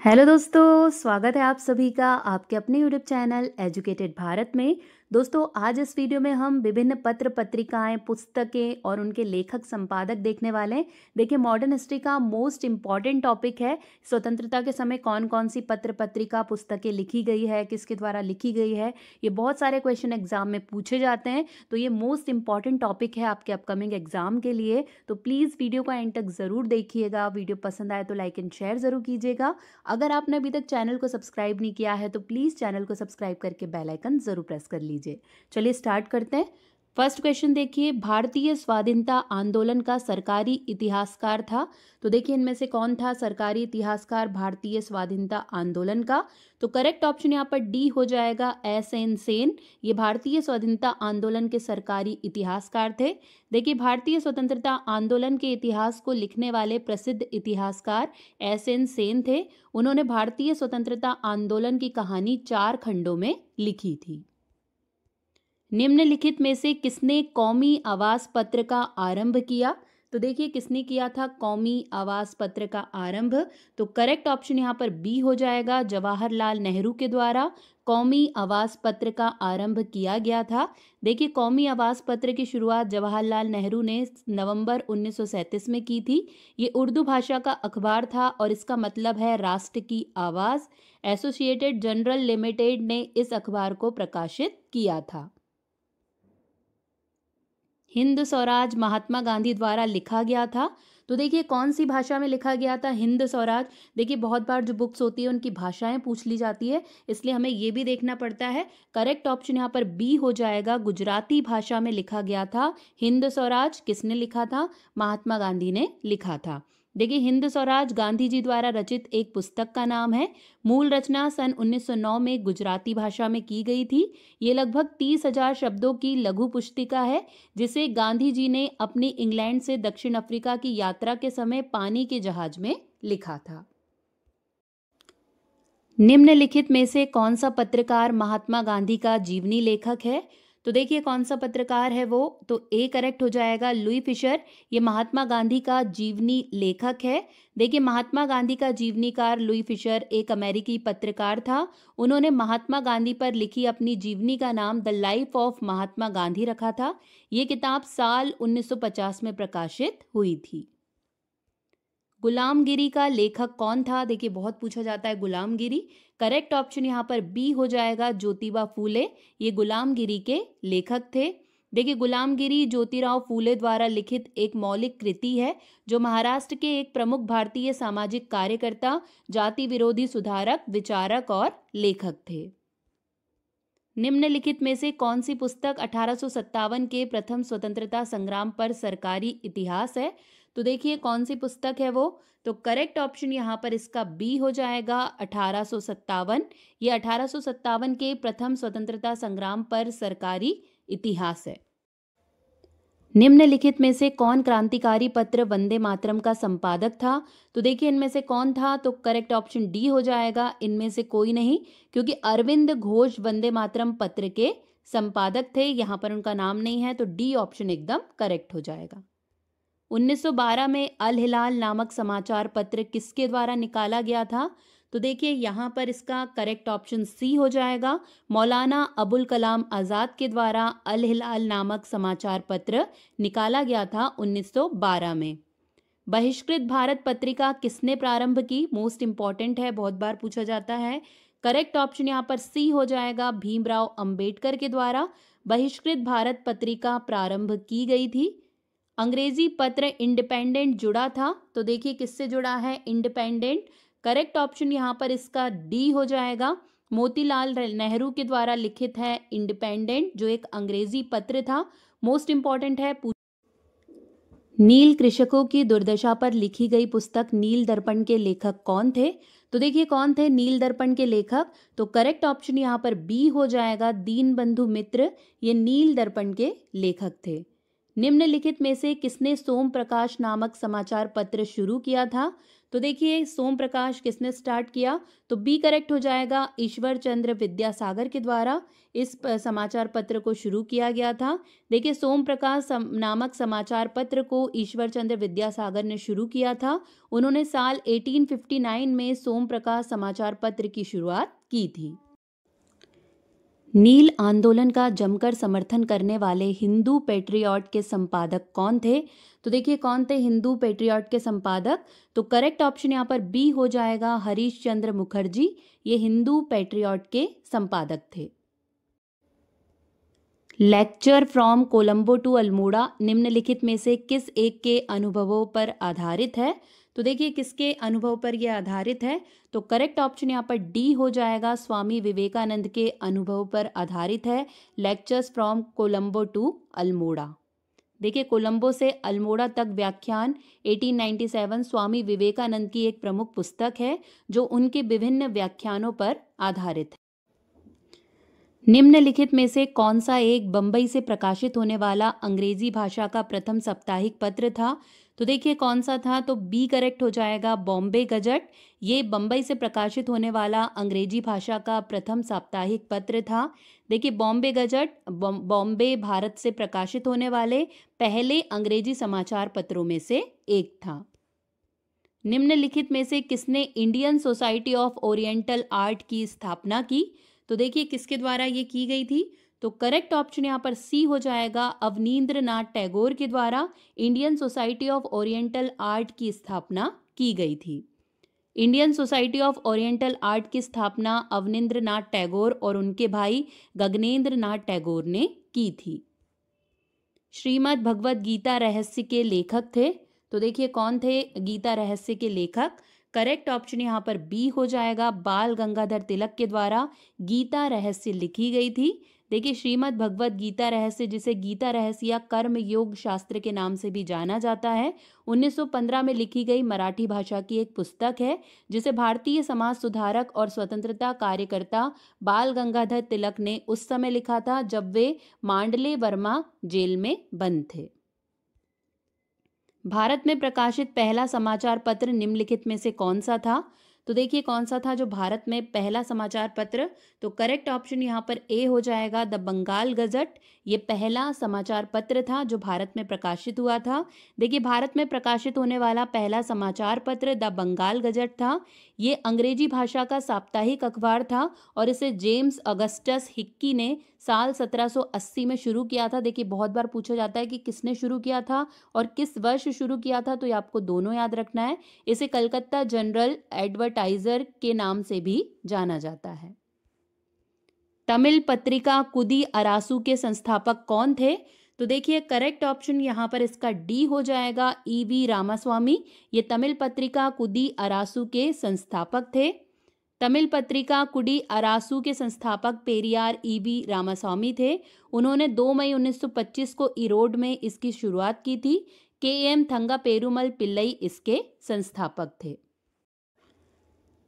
Hello दोस्तों, स्वागत है आप सभी का आपके अपने यूट्यूब चैनल एजुकेटेड भारत में। दोस्तों, आज इस वीडियो में हम विभिन्न पत्र पत्रिकाएं, पुस्तकें और उनके लेखक संपादक देखने वाले हैं। देखिए, मॉडर्न हिस्ट्री का मोस्ट इम्पॉर्टेंट टॉपिक है स्वतंत्रता के समय कौन कौन सी पत्र पत्रिका पुस्तकें लिखी गई है, किसके द्वारा लिखी गई है। ये बहुत सारे क्वेश्चन एग्जाम में पूछे जाते हैं, तो ये मोस्ट इम्पॉर्टेंट टॉपिक है आपके अपकमिंग एग्जाम के लिए। तो प्लीज़ वीडियो को एंड तक ज़रूर देखिएगा। वीडियो पसंद आए तो लाइक एंड शेयर ज़रूर कीजिएगा। अगर आपने अभी तक चैनल को सब्सक्राइब नहीं किया है तो प्लीज़ चैनल को सब्सक्राइब करके बेल आइकन ज़रूर प्रेस कर लीजिए। चलिए स्टार्ट करते हैं। फर्स्ट क्वेश्चन देखिए, भारतीय स्वाधीनता आंदोलन का सरकारी इतिहासकार था। तो देखिए, इनमें से कौन था सरकारी इतिहासकार भारतीय स्वाधीनता आंदोलन का। तो करेक्ट ऑप्शन यहाँ पर डी हो जाएगा, एस.एन. सेन। ये भारतीय स्वाधीनता आंदोलन के सरकारी इतिहासकार थे। देखिए, भारतीय स्वतंत्रता आंदोलन के इतिहास को लिखने वाले प्रसिद्ध इतिहासकार एस.एन. सेन थे। उन्होंने भारतीय स्वतंत्रता आंदोलन की कहानी 4 खंडों में लिखी थी। निम्नलिखित में से किसने कौमी आवास पत्र का आरंभ किया। तो देखिए, किसने किया था कौमी आवास पत्र का आरंभ। तो करेक्ट ऑप्शन यहाँ पर बी हो जाएगा, जवाहरलाल नेहरू के द्वारा कौमी आवास पत्र का आरंभ किया गया था। देखिए, कौमी आवास पत्र की शुरुआत जवाहरलाल नेहरू ने नवंबर 1937 में की थी। ये उर्दू भाषा का अखबार था और इसका मतलब है राष्ट्र की आवाज़। एसोसिएटेड जर्नल लिमिटेड ने इस अखबार को प्रकाशित किया था। हिंद स्वराज महात्मा गांधी द्वारा लिखा गया था। तो देखिए, कौन सी भाषा में लिखा गया था हिंद स्वराज। देखिए, बहुत बार जो बुक्स होती है उनकी भाषाएं पूछ ली जाती है, इसलिए हमें ये भी देखना पड़ता है। करेक्ट ऑप्शन यहाँ पर बी हो जाएगा, गुजराती भाषा में लिखा गया था हिंद स्वराज। किसने लिखा था? महात्मा गांधी ने लिखा था। देखिए, हिंद स्वराज गांधी जी द्वारा रचित एक पुस्तक का नाम है। मूल रचना सन 1909 में गुजराती भाषा में की गई थी। ये लगभग 30,000 शब्दों की लघु पुस्तिका है, जिसे गांधी जी ने अपनी इंग्लैंड से दक्षिण अफ्रीका की यात्रा के समय पानी के जहाज में लिखा था। निम्नलिखित में से कौन सा पत्रकार महात्मा गांधी का जीवनी लेखक है। तो देखिए, कौन सा पत्रकार है वो। तो ए करेक्ट हो जाएगा, लुई फिशर। ये महात्मा गांधी का जीवनी लेखक है। देखिए, महात्मा गांधी का जीवनीकार लुई फिशर एक अमेरिकी पत्रकार था। उन्होंने महात्मा गांधी पर लिखी अपनी जीवनी का नाम the life of Mahatma Gandhi रखा था। ये किताब साल 1950 में प्रकाशित हुई थी। गुलामगिरी का लेखक कौन था। देखिए, बहुत पूछा जाता है गुलामगिरी। करेक्ट ऑप्शन यहाँ पर बी हो जाएगा, ज्योतिबा फूले। ये गुलामगिरी के लेखक थे। देखिए, गुलामगिरी ज्योतिराव फूले द्वारा लिखित एक मौलिक कृति है, जो महाराष्ट्र के एक प्रमुख भारतीय सामाजिक कार्यकर्ता, जाति विरोधी सुधारक, विचारक और लेखक थे। निम्नलिखित में से कौन सी पुस्तक 1857 के प्रथम स्वतंत्रता संग्राम पर सरकारी इतिहास है। तो देखिए, कौन सी पुस्तक है वो। तो करेक्ट ऑप्शन यहाँ पर इसका बी हो जाएगा, 1857। ये 1857 के प्रथम स्वतंत्रता संग्राम पर सरकारी इतिहास है। निम्नलिखित में से कौन क्रांतिकारी पत्र वंदे मातरम का संपादक था। तो देखिए, इनमें से कौन था। तो करेक्ट ऑप्शन डी हो जाएगा, इनमें से कोई नहीं, क्योंकि अरविंद घोष वंदे मातरम पत्र के संपादक थे। यहाँ पर उनका नाम नहीं है, तो डी ऑप्शन एकदम करेक्ट हो जाएगा। 1912 में अल हिलाल नामक समाचार पत्र किसके द्वारा निकाला गया था। तो देखिए, यहाँ पर इसका करेक्ट ऑप्शन सी हो जाएगा, मौलाना अबुल कलाम आज़ाद के द्वारा अल हिलाल नामक समाचार पत्र निकाला गया था 1912 में। बहिष्कृत भारत पत्रिका किसने प्रारंभ की। मोस्ट इंपॉर्टेंट है, बहुत बार पूछा जाता है। करेक्ट ऑप्शन यहाँ पर सी हो जाएगा, भीमराव अंबेडकर के द्वारा बहिष्कृत भारत पत्रिका प्रारंभ की गई थी। अंग्रेजी पत्र इंडिपेंडेंट जुड़ा था। तो देखिए, किससे जुड़ा है इंडिपेंडेंट। करेक्ट ऑप्शन यहाँ पर इसका डी हो जाएगा, मोतीलाल नेहरू के द्वारा लिखित है इंडिपेंडेंट, जो एक अंग्रेजी पत्र था। मोस्ट इंपॉर्टेंट है। नील कृषकों की दुर्दशा पर लिखी गई पुस्तक नील दर्पण के लेखक कौन थे। तो देखिए, कौन थे नील दर्पण के लेखक। तो करेक्ट ऑप्शन यहाँ पर बी हो जाएगा, दीनबंधु मित्र। ये नील दर्पण के लेखक थे। निम्नलिखित में से किसने सोम प्रकाश नामक समाचार पत्र शुरू किया था। तो देखिए सोम प्रकाश किसने स्टार्ट किया, तो बी करेक्ट हो जाएगा, ईश्वर चंद्र विद्यासागर के द्वारा इस समाचार पत्र को शुरू किया गया था। देखिए सोम प्रकाश नामक समाचार पत्र को ईश्वर चंद्र विद्यासागर ने शुरू किया था। उन्होंने साल 1859 में सोम प्रकाश समाचार पत्र की शुरुआत की थी। नील आंदोलन का जमकर समर्थन करने वाले हिंदू पेट्रियट के संपादक कौन थे, तो देखिए कौन थे हिंदू पेट्रियट के संपादक, तो करेक्ट ऑप्शन यहाँ पर बी हो जाएगा, हरीश चंद्र मुखर्जी। ये हिंदू पेट्रियट के संपादक थे। Lecture from Colombo to Almora निम्नलिखित में से किस एक के अनुभवों पर आधारित है, तो देखिए किसके अनुभव पर यह आधारित है, तो करेक्ट ऑप्शन यहाँ पर डी हो जाएगा, स्वामी विवेकानंद के अनुभव पर आधारित है। Lectures from Colombo to Almora. देखिए कोलंबो से अल्मोड़ा तक व्याख्यान 1897 स्वामी विवेकानंद की एक प्रमुख पुस्तक है जो उनके विभिन्न व्याख्यानों पर आधारित है। निम्नलिखित में से कौन सा एक बंबई से प्रकाशित होने वाला अंग्रेजी भाषा का प्रथम साप्ताहिक पत्र था, तो देखिए कौन सा था, तो बी करेक्ट हो जाएगा, बॉम्बे गजट। ये बंबई से प्रकाशित होने वाला अंग्रेजी भाषा का प्रथम साप्ताहिक पत्र था। देखिए बॉम्बे गजट बॉम्बे भारत से प्रकाशित होने वाले पहले अंग्रेजी समाचार पत्रों में से एक था। निम्नलिखित में से किसने Indian society of oriental art की स्थापना की, तो देखिए किसके द्वारा ये की गई थी, तो करेक्ट ऑप्शन यहाँ पर सी हो जाएगा, अवनींद्र नाथ टैगोर के द्वारा Indian society of oriental art की स्थापना की गई थी। Indian society of oriental art की स्थापना अवनींद्र नाथ टैगोर और उनके भाई गगनेंद्र नाथ टैगोर ने की थी। श्रीमद् भगवद गीता रहस्य के लेखक थे, तो देखिए कौन थे गीता रहस्य के लेखक, करेक्ट ऑप्शन यहाँ पर बी हो जाएगा, बाल गंगाधर तिलक के द्वारा गीता रहस्य लिखी गई थी। देखिए श्रीमद् भगवद गीता रहस्य, जिसे गीता रहस्य या कर्म योग शास्त्र के नाम से भी जाना जाता है, 1915 में लिखी गई मराठी भाषा की एक पुस्तक है जिसे भारतीय समाज सुधारक और स्वतंत्रता कार्यकर्ता बाल गंगाधर तिलक ने उस समय लिखा था जब वे मांडले वर्मा जेल में बंद थे। भारत में प्रकाशित पहला समाचार पत्र निम्नलिखित में से कौन सा था, तो देखिए कौन सा था जो भारत में पहला समाचार पत्र, तो करेक्ट ऑप्शन यहाँ पर ए हो जाएगा, द बंगाल गजट। ये पहला समाचार पत्र था जो भारत में प्रकाशित हुआ था। देखिए भारत में प्रकाशित होने वाला पहला समाचार पत्र द बंगाल गजट था। ये अंग्रेजी भाषा का साप्ताहिक अखबार था और इसे जेम्स अगस्टस हिक्की ने साल 1780 में शुरू किया था। देखिए बहुत बार पूछा जाता है कि किसने शुरू किया था और किस वर्ष शुरू किया था, तो ये आपको दोनों याद रखना है। इसे कलकत्ता जनरल एडवर्टाइजर के नाम से भी जाना जाता है। तमिल पत्रिका कुदी अरासू के संस्थापक कौन थे, तो देखिए करेक्ट ऑप्शन यहाँ पर इसका डी हो जाएगा, ईवी रामास्वामी। ये तमिल पत्रिका कुदी अरासू के संस्थापक थे। तमिल पत्रिका कुडी अरासू के संस्थापक पेरियार ईवी रामास्वामी थे। उन्होंने 2 मई 1925 को ईरोड में इसकी शुरुआत की थी। के.एम. थंगा पेरुमल पिल्लई इसके संस्थापक थे।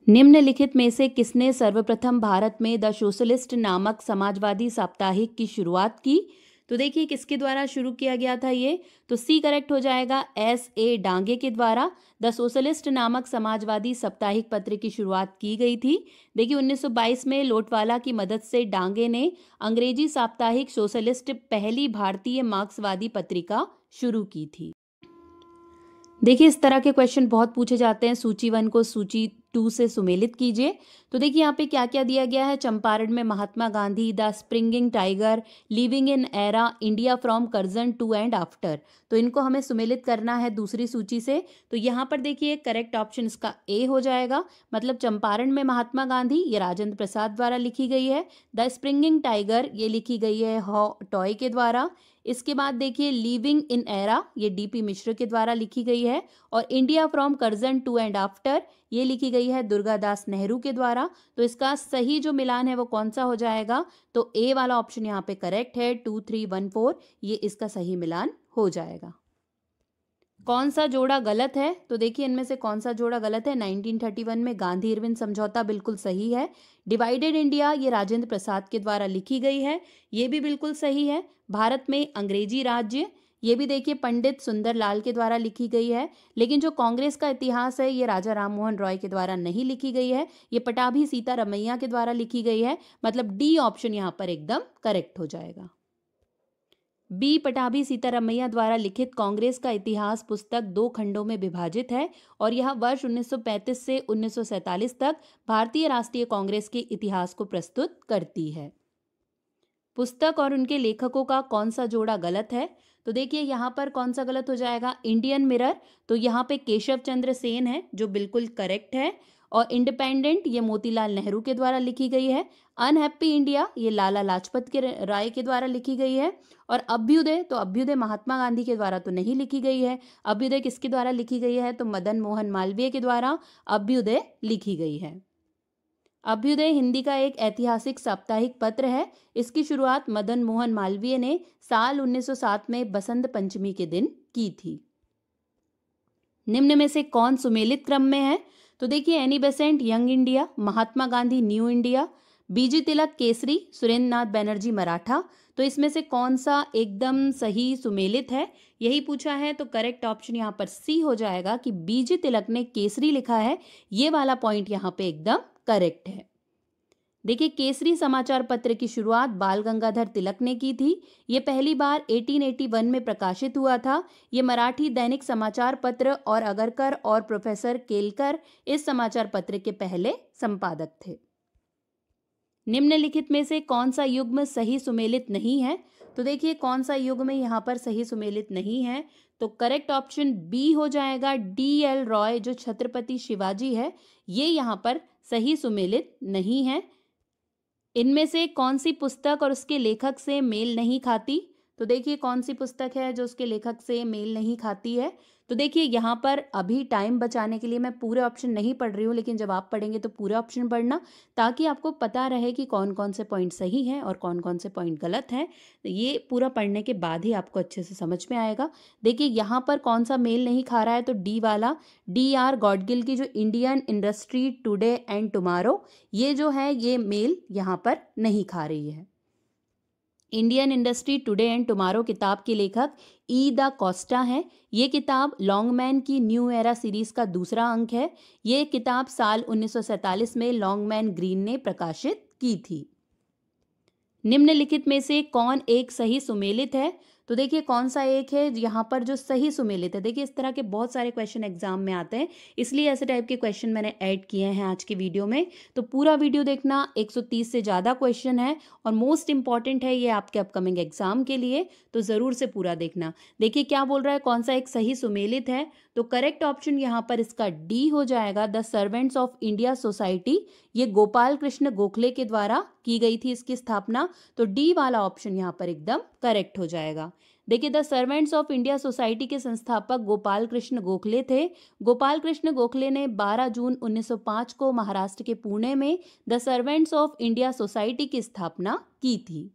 निम्नलिखित में से किसने सर्वप्रथम भारत में द सोशलिस्ट नामक समाजवादी साप्ताहिक की शुरुआत की, तो देखिए किसके द्वारा शुरू किया गया था ये, तो सी करेक्ट हो जाएगा, S.A. डांगे के द्वारा द सोशलिस्ट नामक समाजवादी साप्ताहिक पत्र की शुरुआत की गई थी। देखिए 1922 में लोटवाला की मदद से डांगे ने अंग्रेजी साप्ताहिक सोशलिस्ट पहली भारतीय मार्क्सवादी पत्रिका शुरू की थी। देखिए इस तरह के क्वेश्चन बहुत पूछे जाते हैं। सूची 1 को सूची 2 से सुमेलित कीजिए। तो देखिए यहाँ पे क्या क्या दिया गया है, चंपारण में Mahatma Gandhi, the springing tiger, living in era, India from Curzon to and after. तो इनको हमें सुमेलित करना है दूसरी सूची से। तो यहाँ पर देखिए करेक्ट ऑप्शन इसका ए हो जाएगा, मतलब चंपारण में महात्मा गांधी ये राजेंद्र प्रसाद द्वारा लिखी गई है। द स्प्रिंगिंग टाइगर ये लिखी गई है हॉ टॉय के द्वारा। इसके बाद देखिए लिविंग इन एरा ये डीपी मिश्र के द्वारा लिखी गई है। और India from Curzon to and after ये लिखी गई है दुर्गादास नेहरू के द्वारा। तो इसका सही जो मिलान है वो कौन सा हो जाएगा, तो ए वाला ऑप्शन यहाँ पे करेक्ट है, 2, 3, 1, 4 ये इसका सही मिलान हो जाएगा। कौन सा जोड़ा गलत है, तो देखिए इनमें से कौन सा जोड़ा गलत है। 1931 में गांधी इरविन समझौता बिल्कुल सही है। डिवाइडेड इंडिया ये राजेंद्र प्रसाद के द्वारा लिखी गई है, ये भी बिल्कुल सही है। भारत में अंग्रेजी राज्य ये भी देखिए पंडित सुंदरलाल के द्वारा लिखी गई है। लेकिन जो कांग्रेस का इतिहास है ये राजा राममोहन रॉय के द्वारा नहीं लिखी गई है, ये पटाभी सीतारमैया के द्वारा लिखी गई है। मतलब डी ऑप्शन यहाँ पर एकदम करेक्ट हो जाएगा। बी पटाभी सीतारमैया द्वारा लिखित कांग्रेस का इतिहास पुस्तक 2 खंडों में विभाजित है और यह वर्ष 1935 से 1947 तक भारतीय राष्ट्रीय कांग्रेस के इतिहास को प्रस्तुत करती है। पुस्तक और उनके लेखकों का कौन सा जोड़ा गलत है? तो देखिए यहाँ पर कौन सा गलत हो जाएगा, इंडियन मिरर, तो यहाँ पे केशव चंद्र सेन है जो बिल्कुल करेक्ट है। और इंडिपेंडेंट ये मोतीलाल नेहरू के द्वारा लिखी गई है। अनहैप्पी इंडिया ये लाला लाजपत के राय के द्वारा लिखी गई है। और अभ्युदय, तो अभ्युदय महात्मा गांधी के द्वारा तो नहीं लिखी गई है। अभ्युदय किसके द्वारा लिखी गई है? तो मदन मोहन मालवीय के द्वारा अभ्युदय लिखी गई है। अभ्युदय हिंदी का एक ऐतिहासिक साप्ताहिक पत्र है। इसकी शुरुआत मदन मोहन मालवीय ने साल 1907 में बसंत पंचमी के दिन की थी। निम्न में से कौन सुमेलित क्रम में है? तो देखिए Annie Besant young India, Mahatma Gandhi new India, बीजी तिलक केसरी, सुरेंद्र नाथ बैनर्जी मराठा। तो इसमें से कौन सा एकदम सही सुमेलित है, यही पूछा है। तो करेक्ट ऑप्शन यहाँ पर सी हो जाएगा कि बीजी तिलक ने केसरी लिखा है। ये वाला पॉइंट यहाँ पे एकदम करेक्ट है। देखिए केसरी समाचार पत्र की शुरुआत बाल गंगाधर तिलक ने की थी। ये पहली बार 1881 में प्रकाशित हुआ था। ये मराठी दैनिक समाचार पत्र और अगरकर और प्रोफेसर केलकर इस समाचार पत्र के पहले संपादक थे। निम्नलिखित में से कौन सा युग्म सही सुमेलित नहीं है? तो देखिए कौन सा युग्म यहाँ पर सही सुमेलित नहीं है, तो करेक्ट ऑप्शन बी हो जाएगा D.L. रॉय जो छत्रपति शिवाजी है, ये यहाँ पर सही सुमेलित नहीं है। इनमें से कौन सी पुस्तक और उसके लेखक से मेल नहीं खाती? तो देखिए कौन सी पुस्तक है जो उसके लेखक से मेल नहीं खाती है। तो देखिए यहाँ पर अभी टाइम बचाने के लिए मैं पूरे ऑप्शन नहीं पढ़ रही हूँ, लेकिन जब आप पढ़ेंगे तो पूरे ऑप्शन पढ़ना, ताकि आपको पता रहे कि कौन कौन से पॉइंट सही हैं और कौन कौन से पॉइंट गलत हैं। ये पूरा पढ़ने के बाद ही आपको अच्छे से समझ में आएगा। देखिए यहाँ पर कौन सा मेल नहीं खा रहा है, तो डी वाला D.R. गॉडगिल की जो Indian industry today and tomorrow, ये जो है ये मेल यहाँ पर नहीं खा रही है। Indian industry today and tomorrow किताब के लेखक ई दा कोस्टा हैं। ये किताब लॉन्गमैन की न्यू एरा सीरीज का दूसरा अंक है। ये किताब साल 1947 में लॉन्गमैन ग्रीन ने प्रकाशित की थी। निम्नलिखित में से कौन एक सही सुमेलित है? तो देखिए कौन सा एक है यहाँ पर जो सही सुमेलित है। देखिए इस तरह के बहुत सारे क्वेश्चन एग्जाम में आते हैं, इसलिए ऐसे टाइप के क्वेश्चन मैंने ऐड किए हैं आज की वीडियो में। तो पूरा वीडियो देखना, 130 से ज़्यादा क्वेश्चन है और मोस्ट इंपॉर्टेंट है ये आपके अपकमिंग एग्जाम के लिए, तो ज़रूर से पूरा देखना। देखिए क्या बोल रहा है, कौन सा एक सही सुमेलित है, तो करेक्ट ऑप्शन यहाँ पर इसका डी हो जाएगा। The servants of India society, ये गोपाल कृष्ण गोखले के द्वारा की गई थी इसकी स्थापना, तो डी वाला ऑप्शन यहाँ पर एकदम करेक्ट हो जाएगा। देखिए the servants of India society के संस्थापक गोपाल कृष्ण गोखले थे। गोपाल कृष्ण गोखले ने 12 जून 1905 को महाराष्ट्र के पुणे में the servants of India society की स्थापना की थी।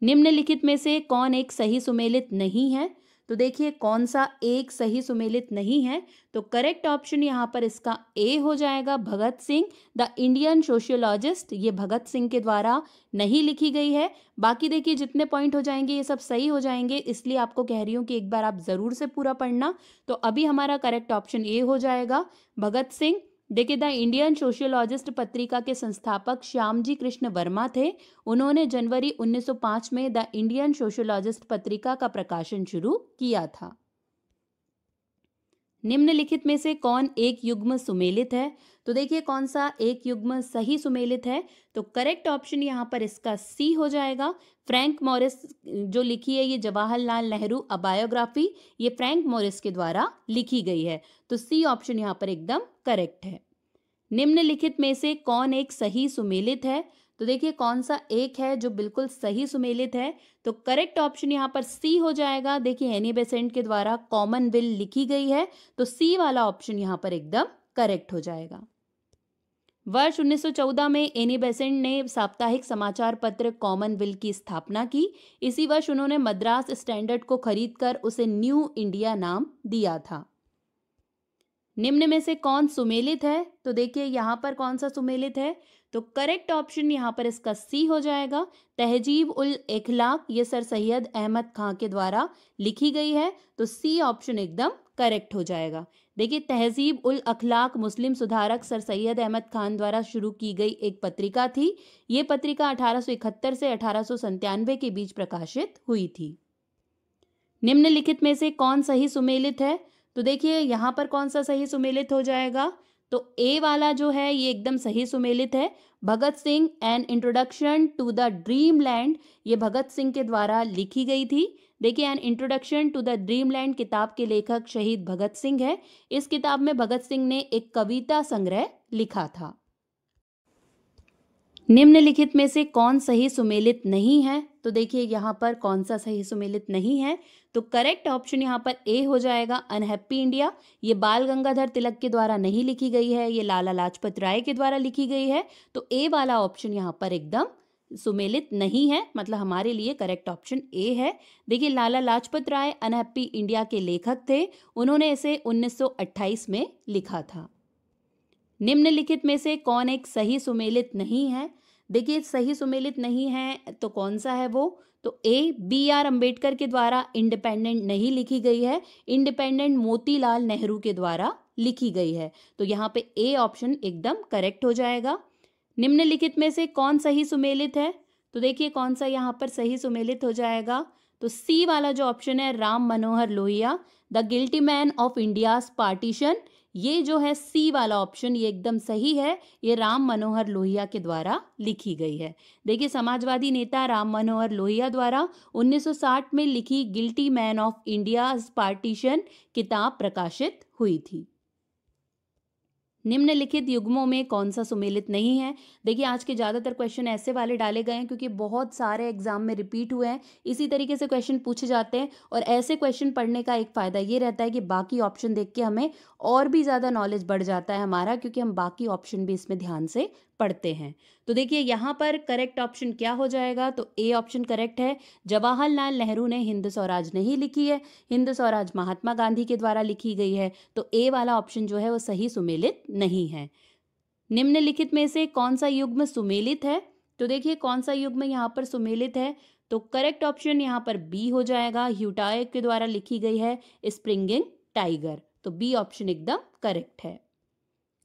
निम्नलिखित में से कौन एक सही सुमेलित नहीं है? तो देखिए कौन सा एक सही सुमेलित नहीं है, तो करेक्ट ऑप्शन यहाँ पर इसका ए हो जाएगा। Bhagat Singh the Indian sociologist, ये भगत सिंह के द्वारा नहीं लिखी गई है। बाकी देखिए जितने पॉइंट हो जाएंगे ये सब सही हो जाएंगे, इसलिए आपको कह रही हूँ कि एक बार आप ज़रूर से पूरा पढ़ना। तो अभी हमारा करेक्ट ऑप्शन ए हो जाएगा भगत सिंह। देखिए द इंडियन सोशियोलॉजिस्ट पत्रिका के संस्थापक श्यामजी कृष्ण वर्मा थे। उन्होंने जनवरी 1905 में द इंडियन सोशियोलॉजिस्ट पत्रिका का प्रकाशन शुरू किया था। निम्नलिखित में से कौन एक युग्म सुमेलित है? तो देखिए कौन सा एक युग्म सही सुमेलित है, तो करेक्ट ऑप्शन यहाँ पर इसका सी हो जाएगा। फ्रैंक मॉरिस जो लिखी है ये जवाहरलाल नेहरू अ बायोग्राफी, ये फ्रैंक मॉरिस के द्वारा लिखी गई है, तो सी ऑप्शन यहाँ पर एकदम करेक्ट है। निम्नलिखित में से कौन एक सही सुमेलित है? तो देखिए कौन सा एक है जो बिल्कुल सही सुमेलित है, तो करेक्ट ऑप्शन यहाँ पर सी हो जाएगा। देखिए एनी बेसेंट के द्वारा कॉमनवेल्थ लिखी गई है, तो सी वाला ऑप्शन यहाँ पर एकदम करेक्ट हो जाएगा। वर्ष 1914 में एनी बेसेंट ने साप्ताहिक समाचार पत्र कॉमनवेल्थ की स्थापना की। इसी वर्ष उन्होंने मद्रास स्टैंडर्ड को खरीदकर उसे न्यू इंडिया नाम दिया था। निम्न में से कौन सुमेलित है? तो देखिए यहाँ पर कौन सा सुमेलित है, तो करेक्ट ऑप्शन यहाँ पर इसका सी हो जाएगा। तहजीब उल इखलाक ये सर सैयद अहमद खां के द्वारा लिखी गई है, तो सी ऑप्शन एकदम करेक्ट हो जाएगा। देखिए तहजीब उल अखलाक मुस्लिम सुधारक सर सैयद अहमद खान द्वारा शुरू की गई एक पत्रिका थी। ये पत्रिका 1871 से 1897 के बीच प्रकाशित हुई थी। निम्नलिखित में से कौन सही सुमेलित है? तो देखिए यहाँ पर कौन सा सही सुमेलित हो जाएगा, तो ए वाला जो है ये एकदम सही सुमेलित है। Bhagat Singh an introduction to the dream land, ये भगत सिंह के द्वारा लिखी गई थी। देखिए an introduction to the dream land किताब के लेखक शहीद भगत सिंह है। इस किताब में भगत सिंह ने एक कविता संग्रह लिखा था। निम्नलिखित में से कौन सही सुमेलित नहीं है? तो देखिए यहाँ पर कौन सा सही सुमेलित नहीं है, तो करेक्ट ऑप्शन यहाँ पर ए हो जाएगा अनहैप्पी इंडिया। ये बाल गंगाधर तिलक के द्वारा नहीं लिखी गई है, ये लाला लाजपत राय के द्वारा लिखी गई है। तो ए वाला ऑप्शन यहाँ पर एकदम सुमेलित नहीं है, मतलब हमारे लिए करेक्ट ऑप्शन ए है। देखिए लाला लाजपत राय अनहैप्पी इंडिया के लेखक थे, उन्होंने इसे 1928 में लिखा था। निम्नलिखित में से कौन एक सही सुमेलित नहीं है? देखिए सही सुमेलित नहीं है तो कौन सा है वो, तो ए बी आर अम्बेडकर के द्वारा इंडिपेंडेंट नहीं लिखी गई है, इंडिपेंडेंट मोतीलाल नेहरू के द्वारा लिखी गई है। तो यहाँ पे ए ऑप्शन एकदम करेक्ट हो जाएगा। निम्नलिखित में से कौन सही सुमेलित है? तो देखिए कौन सा यहाँ पर सही सुमेलित हो जाएगा, तो सी वाला जो ऑप्शन है Ram Manohar Lohia the guilty man of India's partition, ये जो है सी वाला ऑप्शन ये एकदम सही है। ये राम मनोहर लोहिया के द्वारा लिखी गई है। देखिए समाजवादी नेता राम मनोहर लोहिया द्वारा 1960 में लिखी guilty man of India's partition किताब प्रकाशित हुई थी। निम्नलिखित युग्मों में कौन सा सुमेलित नहीं है? देखिए आज के ज़्यादातर क्वेश्चन ऐसे वाले डाले गए हैं क्योंकि बहुत सारे एग्जाम में रिपीट हुए हैं, इसी तरीके से क्वेश्चन पूछे जाते हैं। और ऐसे क्वेश्चन पढ़ने का एक फ़ायदा ये रहता है कि बाकी ऑप्शन देख के हमें और भी ज़्यादा नॉलेज बढ़ जाता है हमारा, क्योंकि हम बाकी ऑप्शन भी इसमें ध्यान से पढ़ते हैं। तो देखिए यहाँ पर करेक्ट ऑप्शन क्या हो जाएगा, तो ए ऑप्शन करेक्ट है। जवाहरलाल नेहरू ने हिंद स्वराज नहीं लिखी है, हिंद स्वराज महात्मा गांधी के द्वारा लिखी गई है। तो ए वाला ऑप्शन जो है वो सही सुमेलित नहीं है। निम्नलिखित में से कौन सा युग्म सुमेलित है? तो देखिए कौन सा युग्म यहाँ पर सुमेलित है, तो करेक्ट ऑप्शन यहाँ पर बी हो जाएगा। ह्यूटायक के द्वारा लिखी गई है स्प्रिंगिंग टाइगर, तो बी ऑप्शन एकदम करेक्ट है।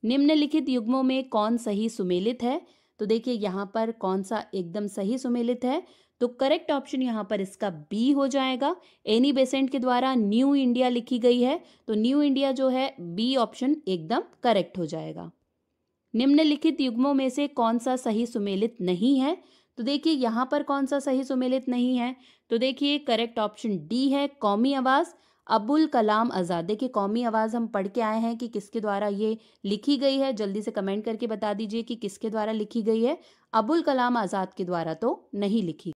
निम्नलिखित युग्मों में कौन सही सुमेलित है? तो देखिए यहाँ पर कौन सा एकदम सही सुमेलित है, तो करेक्ट ऑप्शन यहाँ पर इसका बी हो जाएगा। एनी बेसेंट के द्वारा न्यू इंडिया लिखी गई है, तो न्यू इंडिया जो है बी ऑप्शन एकदम करेक्ट हो जाएगा। निम्नलिखित युग्मों में से कौन सा सही सुमेलित नहीं है? तो देखिए यहाँ पर कौन सा सही सुमेलित नहीं है, तो देखिए करेक्ट ऑप्शन डी है कौमी आवाज़ अबुल कलाम आज़ाद। देखिए कौमी आवाज़ हम पढ़ के आए हैं कि किसके द्वारा ये लिखी गई है, जल्दी से कमेंट करके बता दीजिए कि किसके द्वारा लिखी गई है। अबुल कलाम आज़ाद के द्वारा तो नहीं लिखी।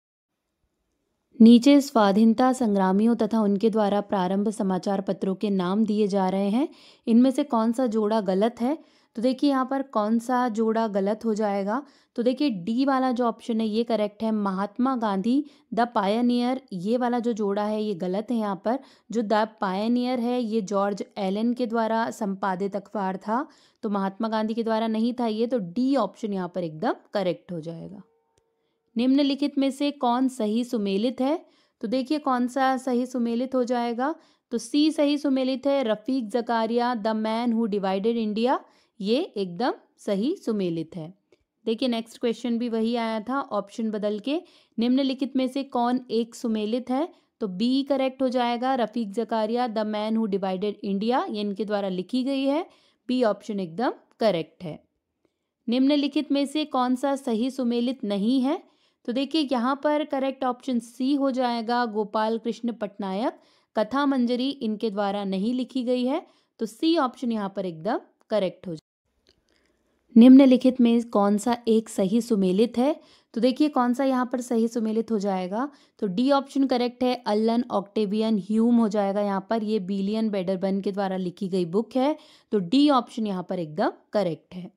नीचे स्वाधीनता संग्रामियों तथा उनके द्वारा प्रारंभ समाचार पत्रों के नाम दिए जा रहे हैं, इनमें से कौन सा जोड़ा गलत है? तो देखिए यहाँ पर कौन सा जोड़ा गलत हो जाएगा, तो देखिए डी वाला जो ऑप्शन है ये करेक्ट है। महात्मा गांधी द पायनियर, ये वाला जो जोड़ा है ये गलत है। यहाँ पर जो द पायनियर है ये जॉर्ज एलन के द्वारा संपादित अखबार था, तो महात्मा गांधी के द्वारा नहीं था ये, तो डी ऑप्शन यहाँ पर एकदम करेक्ट हो जाएगा। निम्नलिखित में से कौन सही सुमेलित है? तो देखिए कौन सा सही सुमेलित हो जाएगा, तो सी सही सुमेलित है। Rafiq Zakaria the man who divided India, ये एकदम सही सुमेलित है। देखिए नेक्स्ट क्वेश्चन भी वही आया था, ऑप्शन बदल के। निम्नलिखित में से कौन एक सुमेलित है? तो बी करेक्ट हो जाएगा। Rafiq Zakaria the man who divided India, ये इनके द्वारा लिखी गई है, बी ऑप्शन एकदम करेक्ट है। निम्नलिखित में से कौन सा सही सुमेलित नहीं है? तो देखिए यहाँ पर करेक्ट ऑप्शन सी हो जाएगा। गोपाल कृष्ण पटनायक कथा मंजरी इनके द्वारा नहीं लिखी गई है, तो सी ऑप्शन यहाँ पर एकदम करेक्ट हो जाएगा। निम्नलिखित में कौन सा एक सही सुमेलित है? तो देखिए कौन सा यहाँ पर सही सुमेलित हो जाएगा, तो डी ऑप्शन करेक्ट है। अल्लन ऑक्टेवियन ह्यूम हो जाएगा यहाँ पर, ये बिलियन बेडरबन के द्वारा लिखी गई बुक है, तो डी ऑप्शन यहाँ पर एकदम करेक्ट है।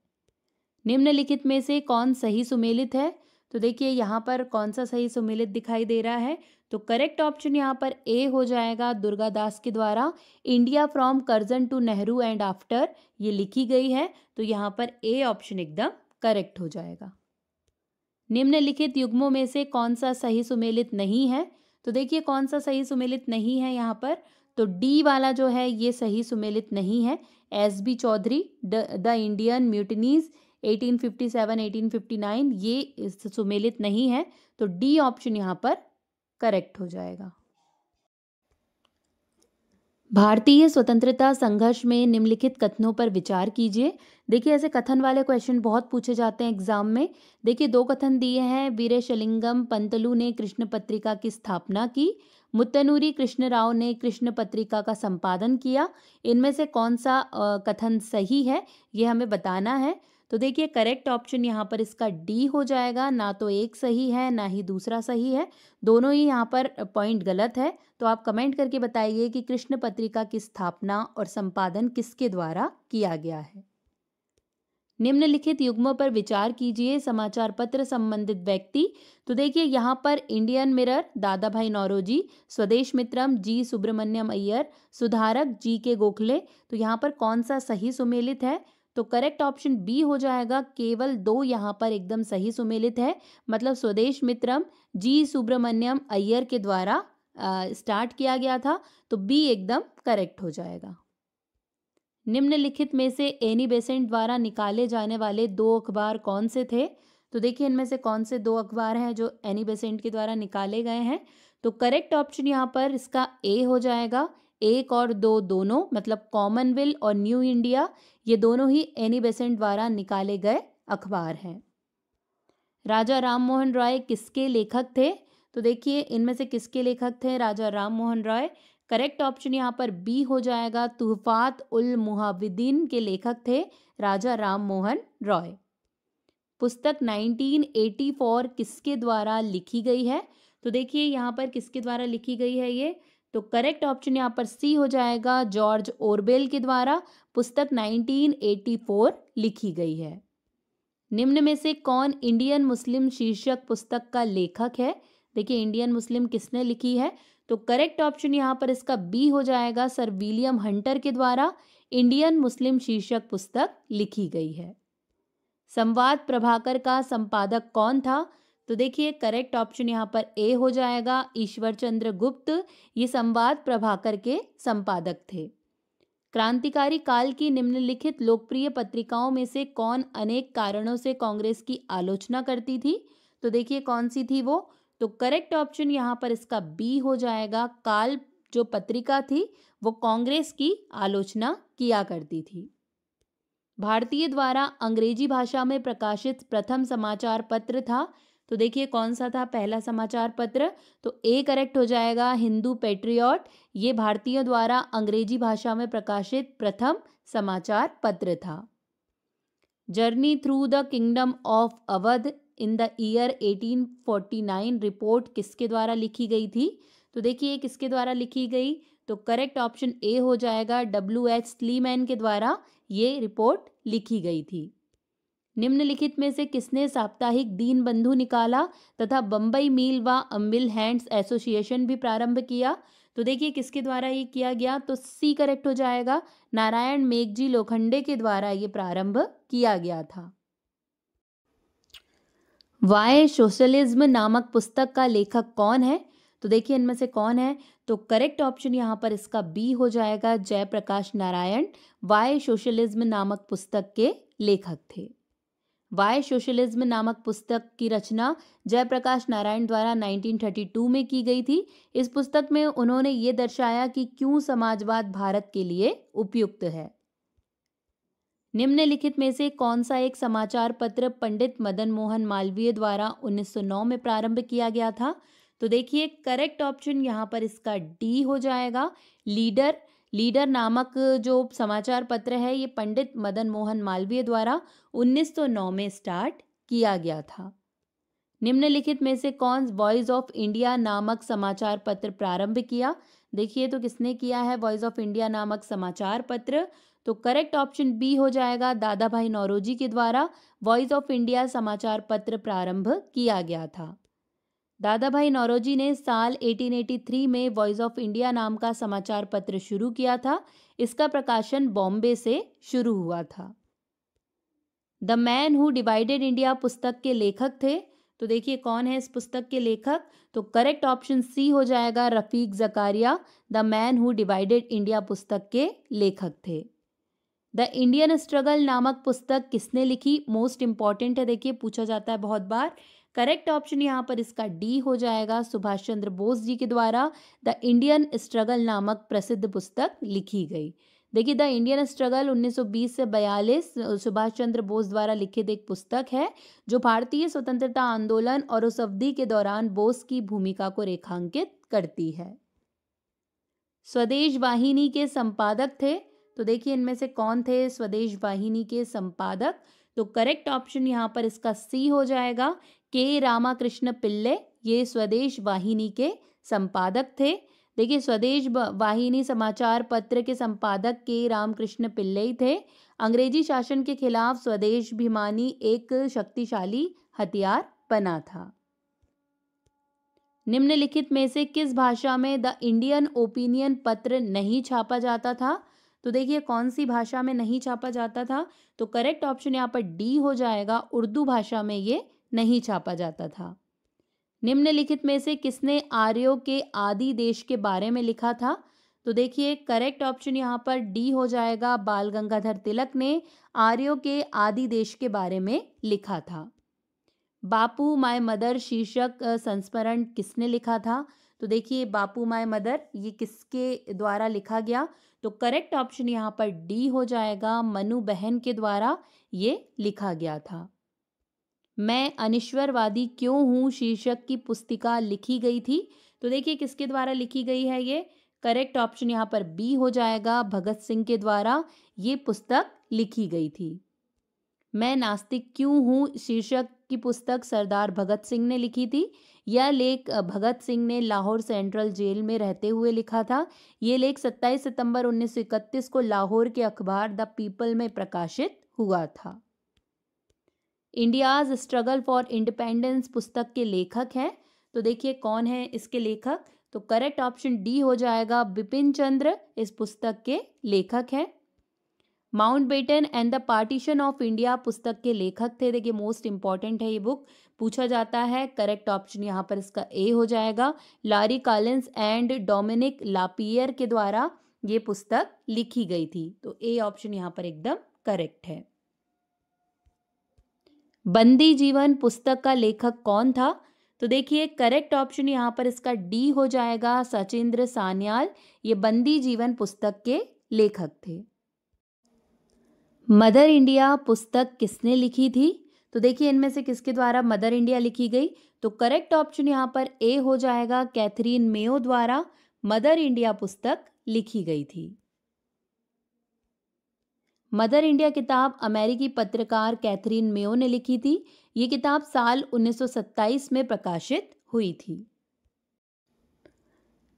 निम्नलिखित में से कौन सही सुमेलित है? तो देखिए यहाँ पर कौन सा सही सुमेलित दिखाई दे रहा है, तो करेक्ट ऑप्शन यहाँ पर ए हो जाएगा, दुर्गादास के द्वारा India from Curzon to Nehru and after ये लिखी गई है, तो यहाँ पर ए ऑप्शन एकदम करेक्ट हो जाएगा। निम्नलिखित युग्मों में से कौन सा सही सुमेलित नहीं है, तो देखिए कौन सा सही सुमेलित नहीं है यहाँ पर, तो डी वाला जो है ये सही सुमेलित नहीं है। S B Chaudhary the Indian mutinies 1857-1859 ये सुमेलित नहीं है, तो डी ऑप्शन यहाँ पर करेक्ट हो जाएगा। भारतीय स्वतंत्रता संघर्ष में निम्नलिखित कथनों पर विचार कीजिए। देखिए ऐसे कथन वाले क्वेश्चन बहुत पूछे जाते हैं एग्जाम में। देखिए दो कथन दिए हैं, वीरेशलिंगम पंतलु ने कृष्ण पत्रिका की स्थापना की, मुत्तनूरी कृष्ण राव ने कृष्ण पत्रिका का संपादन किया। इनमें से कौन सा कथन सही है ये हमें बताना है। तो देखिए करेक्ट ऑप्शन यहाँ पर इसका डी हो जाएगा, ना तो एक सही है ना ही दूसरा सही है, दोनों ही यहाँ पर पॉइंट गलत है। तो आप कमेंट करके बताइए कि कृष्ण पत्रिका की स्थापना और संपादन किसके द्वारा किया गया है। निम्नलिखित युग्मों पर विचार कीजिए। समाचार पत्र संबंधित व्यक्ति, तो देखिए यहाँ पर इंडियन मिरर दादा भाई नौरोजी, स्वदेश मित्रम जी सुब्रमण्यम अय्यर, सुधारक जी के गोखले, तो यहाँ पर कौन सा सही सुमेलित है, तो करेक्ट ऑप्शन बी हो जाएगा। केवल दो यहाँ पर एकदम सही सुमेलित है, मतलब स्वदेश मित्रम जी सुब्रमण्यम अय्यर के द्वारा स्टार्ट किया गया था, तो बी एकदम करेक्ट हो जाएगा। निम्नलिखित में से एनी बेसेंट द्वारा निकाले जाने वाले दो अखबार कौन से थे, तो देखिए इनमें से कौन से दो अखबार हैं जो एनी बेसेंट के द्वारा निकाले गए हैं, तो करेक्ट ऑप्शन यहाँ पर इसका ए हो जाएगा। एक और दो दोनों, मतलब कॉमनवेल्थ और न्यू इंडिया, ये दोनों ही एनी बेसेंट द्वारा निकाले गए अखबार हैं। राजा राममोहन रॉय किसके लेखक थे, तो देखिए इनमें से किसके लेखक थे राजा राममोहन रॉय, करेक्ट ऑप्शन यहाँ पर बी हो जाएगा। तुहफात उल मुहाविदीन के लेखक थे राजा राममोहन रॉय। पुस्तक 1984 किसके द्वारा लिखी गई है, तो देखिए यहाँ पर किसके द्वारा लिखी गई है ये, तो करेक्ट ऑप्शन यहाँ पर सी हो जाएगा, जॉर्ज ऑरवेल के द्वारा पुस्तक 1984 लिखी गई है। निम्न में से कौन इंडियन मुस्लिम शीर्षक पुस्तक का लेखक है, देखिए इंडियन मुस्लिम किसने लिखी है, तो करेक्ट ऑप्शन यहाँ पर इसका बी हो जाएगा। सर विलियम हंटर के द्वारा इंडियन मुस्लिम शीर्षक पुस्तक लिखी गई है। संवाद प्रभाकर का संपादक कौन था, तो देखिए करेक्ट ऑप्शन यहाँ पर ए हो जाएगा, ईश्वर चंद्र गुप्त, ये संवाद प्रभाकर के संपादक थे। क्रांतिकारी काल की निम्नलिखित लोकप्रिय पत्रिकाओं में से कौन अनेक कारणों से कांग्रेस की आलोचना करती थी, तो देखिए कौन सी थी वो, तो करेक्ट ऑप्शन यहाँ पर इसका बी हो जाएगा। काल जो पत्रिका थी वो कांग्रेस की आलोचना किया करती थी। भारतीय द्वारा अंग्रेजी भाषा में प्रकाशित प्रथम समाचार पत्र था, तो देखिए कौन सा था पहला समाचार पत्र, तो ए करेक्ट हो जाएगा, हिंदू पैट्रियट, ये भारतीयों द्वारा अंग्रेजी भाषा में प्रकाशित प्रथम समाचार पत्र था। Journey through the kingdom of Awadh in the year 1849 report किसके द्वारा लिखी गई थी, तो देखिए किसके द्वारा लिखी गई, तो करेक्ट ऑप्शन ए हो जाएगा, WH स्लीमैन के द्वारा ये रिपोर्ट लिखी गई थी। निम्नलिखित में से किसने साप्ताहिक दीन बंधु निकाला तथा बम्बई मील व अम्बिल हैंड्स एसोसिएशन भी प्रारंभ किया, तो देखिए किसके द्वारा ये किया गया, तो सी करेक्ट हो जाएगा, नारायण मेघजी लोखंडे के द्वारा ये प्रारंभ किया गया था। वाई सोशलिज्म नामक पुस्तक का लेखक कौन है, तो देखिए इनमें से कौन है, तो करेक्ट ऑप्शन यहाँ पर इसका बी हो जाएगा, जयप्रकाश नारायण वाई सोशलिज्म नामक पुस्तक के लेखक थे। वाई सोशलिज्म नामक पुस्तक की रचना जयप्रकाश नारायण द्वारा 1932 में की गई थी। इस पुस्तक में उन्होंने ये दर्शाया कि क्यों समाजवाद भारत के लिए उपयुक्त है। निम्नलिखित में से कौन सा एक समाचार पत्र पंडित मदन मोहन मालवीय द्वारा 1909 में प्रारंभ किया गया था, तो देखिए करेक्ट ऑप्शन यहाँ पर इसका डी हो जाएगा, लीडर। लीडर नामक जो समाचार पत्र है ये पंडित मदन मोहन मालवीय द्वारा 1909 में स्टार्ट किया गया था। निम्नलिखित में से कौन वॉइस ऑफ इंडिया नामक समाचार पत्र प्रारंभ किया, देखिए तो किसने किया है वॉइस ऑफ इंडिया नामक समाचार पत्र, तो करेक्ट ऑप्शन बी हो जाएगा, दादा भाई नौरोजी के द्वारा वॉइस ऑफ इंडिया समाचार पत्र प्रारंभ किया गया था। दादा भाई नौरोजी ने साल 1883 में वॉइस ऑफ इंडिया नाम का समाचार पत्र शुरू किया था। इसका प्रकाशन बॉम्बे से शुरू हुआ था। The man who divided India पुस्तक के लेखक थे, तो देखिए कौन है इस पुस्तक के लेखक, तो करेक्ट ऑप्शन सी हो जाएगा, Rafiq Zakaria the man who divided India पुस्तक के लेखक थे। द इंडियन स्ट्रगल नामक पुस्तक किसने लिखी, मोस्ट इंपॉर्टेंट है, देखिए पूछा जाता है बहुत बार। करेक्ट ऑप्शन यहाँ पर इसका डी हो जाएगा, सुभाष चंद्र बोस जी के द्वारा द इंडियन स्ट्रगल नामक प्रसिद्ध पुस्तक लिखी गई। देखिए द इंडियन स्ट्रगल 1920 से 42 सुभाष चंद्र बोस द्वारा लिखित एक पुस्तक है जो भारतीय स्वतंत्रता आंदोलन और उस अवधि के दौरान बोस की भूमिका को रेखांकित करती है। स्वदेश वाहिनी के संपादक थे, तो देखिए इनमें से कौन थे स्वदेश वाहिनी के संपादक, तो करेक्ट ऑप्शन यहाँ पर इसका सी हो जाएगा, के रामाकृष्ण पिल्ले, ये स्वदेश वाहिनी के संपादक थे। देखिए स्वदेश वाहिनी समाचार पत्र के संपादक के रामकृष्ण पिल्ले ही थे। अंग्रेजी शासन के खिलाफ स्वदेशाभिमानी एक शक्तिशाली हथियार बना था। निम्नलिखित में से किस भाषा में द इंडियन ओपिनियन पत्र नहीं छापा जाता था, तो देखिए कौन सी भाषा में नहीं छापा जाता था, तो करेक्ट ऑप्शन यहाँ पर डी हो जाएगा, उर्दू भाषा में ये नहीं छापा जाता था। निम्नलिखित में से किसने आर्यों के आदि देश के बारे में लिखा था, तो देखिए करेक्ट ऑप्शन यहाँ पर डी हो जाएगा, बाल गंगाधर तिलक ने आर्यों के आदि देश के बारे में लिखा था। बापू माय मदर शीर्षक संस्मरण किसने लिखा था, तो देखिए बापू माय मदर ये किसके द्वारा लिखा गया, तो करेक्ट ऑप्शन यहाँ पर डी हो जाएगा, मनु बहन के द्वारा ये लिखा गया था। मैं अनिश्वरवादी क्यों हूँ शीर्षक की पुस्तिका लिखी गई थी, तो देखिए किसके द्वारा लिखी गई है ये, करेक्ट ऑप्शन यहाँ पर बी हो जाएगा, भगत सिंह के द्वारा ये पुस्तक लिखी गई थी। मैं नास्तिक क्यों हूँ शीर्षक की पुस्तक सरदार भगत सिंह ने लिखी थी। यह लेख भगत सिंह ने लाहौर सेंट्रल जेल में रहते हुए लिखा था। ये लेख 27 सितंबर 1931 को लाहौर के अखबार द पीपल में प्रकाशित हुआ था। इंडियाज स्ट्रगल फॉर इंडिपेंडेंस पुस्तक के लेखक हैं, तो देखिए कौन है इसके लेखक, तो करेक्ट ऑप्शन डी हो जाएगा, बिपिन चंद्र इस पुस्तक के लेखक हैं। Mountbatten and the partition of India पुस्तक के लेखक थे, देखिए मोस्ट इंपॉर्टेंट है ये बुक, पूछा जाता है। करेक्ट ऑप्शन यहाँ पर इसका ए हो जाएगा, लारी कॉलिंस एंड डोमिनिक लापियर के द्वारा ये पुस्तक लिखी गई थी, तो ए ऑप्शन यहाँ पर एकदम करेक्ट है। बंदी जीवन पुस्तक का लेखक कौन था, तो देखिए करेक्ट ऑप्शन यहाँ पर इसका डी हो जाएगा, सचिंद्र सान्याल, ये बंदी जीवन पुस्तक के लेखक थे। मदर इंडिया पुस्तक किसने लिखी थी, तो देखिए इनमें से किसके द्वारा मदर इंडिया लिखी गई, तो करेक्ट ऑप्शन यहाँ पर ए हो जाएगा, कैथरीन मेयो द्वारा मदर इंडिया पुस्तक लिखी गई थी। मदर इंडिया किताब अमेरिकी पत्रकार कैथरीन मेयो ने लिखी थी। ये किताब साल 1927 में प्रकाशित हुई थी।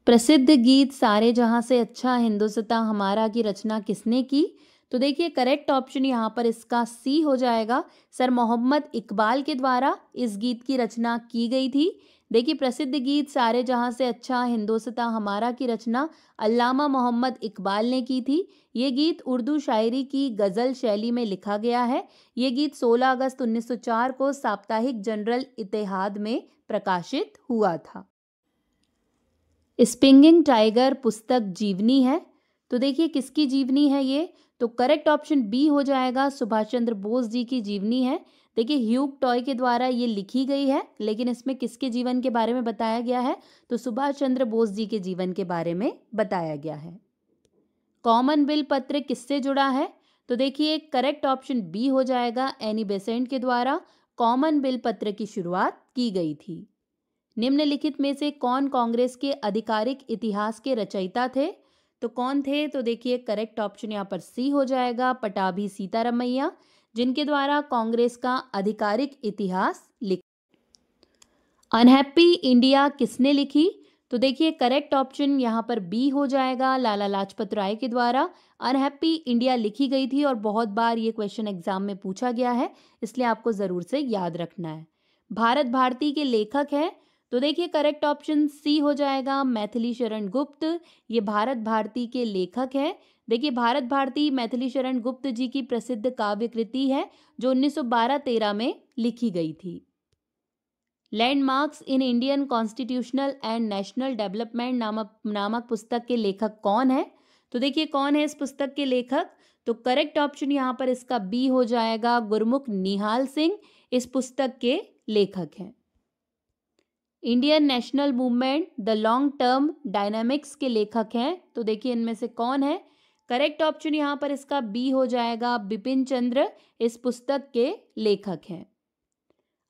प्रसिद्ध गीत सारे जहां से अच्छा हिंदुस्तां हमारा की रचना किसने की, तो देखिए करेक्ट ऑप्शन यहाँ पर इसका सी हो जाएगा, सर मोहम्मद इकबाल के द्वारा इस गीत की रचना की गई थी। देखिए प्रसिद्ध गीत सारे जहां से अच्छा हिंदुस्तां हमारा की रचना अल्लामा मोहम्मद इकबाल ने की थी। ये गीत उर्दू शायरी की गज़ल शैली में लिखा गया है। ये गीत 16 अगस्त 1904 को साप्ताहिक जनरल इत्तेहाद में प्रकाशित हुआ था। स्पिंगिंग टाइगर पुस्तक जीवनी है, तो देखिए किसकी जीवनी है ये, तो करेक्ट ऑप्शन बी हो जाएगा, सुभाष चंद्र बोस जी की जीवनी है। देखिए ह्यूग टॉय के द्वारा ये लिखी गई है, लेकिन इसमें किसके जीवन के बारे में बताया गया है, तो सुभाष चंद्र बोस जी के जीवन के बारे में बताया गया है। कॉमनवेल्थ पत्र किससे जुड़ा है, तो देखिए करेक्ट ऑप्शन बी हो जाएगा, एनी बेसेंट के द्वारा कॉमनवेल्थ पत्र की शुरुआत की गई थी। निम्नलिखित में से कौन कांग्रेस के आधिकारिक इतिहास के रचयिता थे, तो कौन थे, तो देखिए करेक्ट ऑप्शन यहाँ पर सी हो जाएगा, पटाभी सीतारमैया, जिनके द्वारा कांग्रेस का आधिकारिक इतिहास लिखा। अनहैप्पी इंडिया किसने लिखी, तो देखिए करेक्ट ऑप्शन यहाँ पर बी हो जाएगा, लाला लाजपत राय के द्वारा अनहैप्पी इंडिया लिखी गई थी और बहुत बार ये क्वेश्चन एग्जाम में पूछा गया है, इसलिए आपको ज़रूर से याद रखना है। भारत भारती के लेखक हैं, तो देखिए करेक्ट ऑप्शन सी हो जाएगा मैथिली शरण गुप्त। ये भारत भारती के लेखक हैं। देखिए भारत भारती मैथिली शरण गुप्त जी की प्रसिद्ध काव्य कृति है जो 1912-13 में लिखी गई थी। Landmarks in Indian constitutional and national development नामक पुस्तक के लेखक कौन है? तो देखिए कौन है इस पुस्तक के लेखक? तो करेक्ट ऑप्शन यहाँ पर इसका बी हो जाएगा, गुरमुख निहाल सिंह इस पुस्तक के लेखक हैं। Indian national movement the long term dynamics के लेखक हैं। तो देखिए इनमें से कौन है? करेक्ट ऑप्शन यहाँ पर इसका बी हो जाएगा, बिपिन चंद्र इस पुस्तक के लेखक हैं।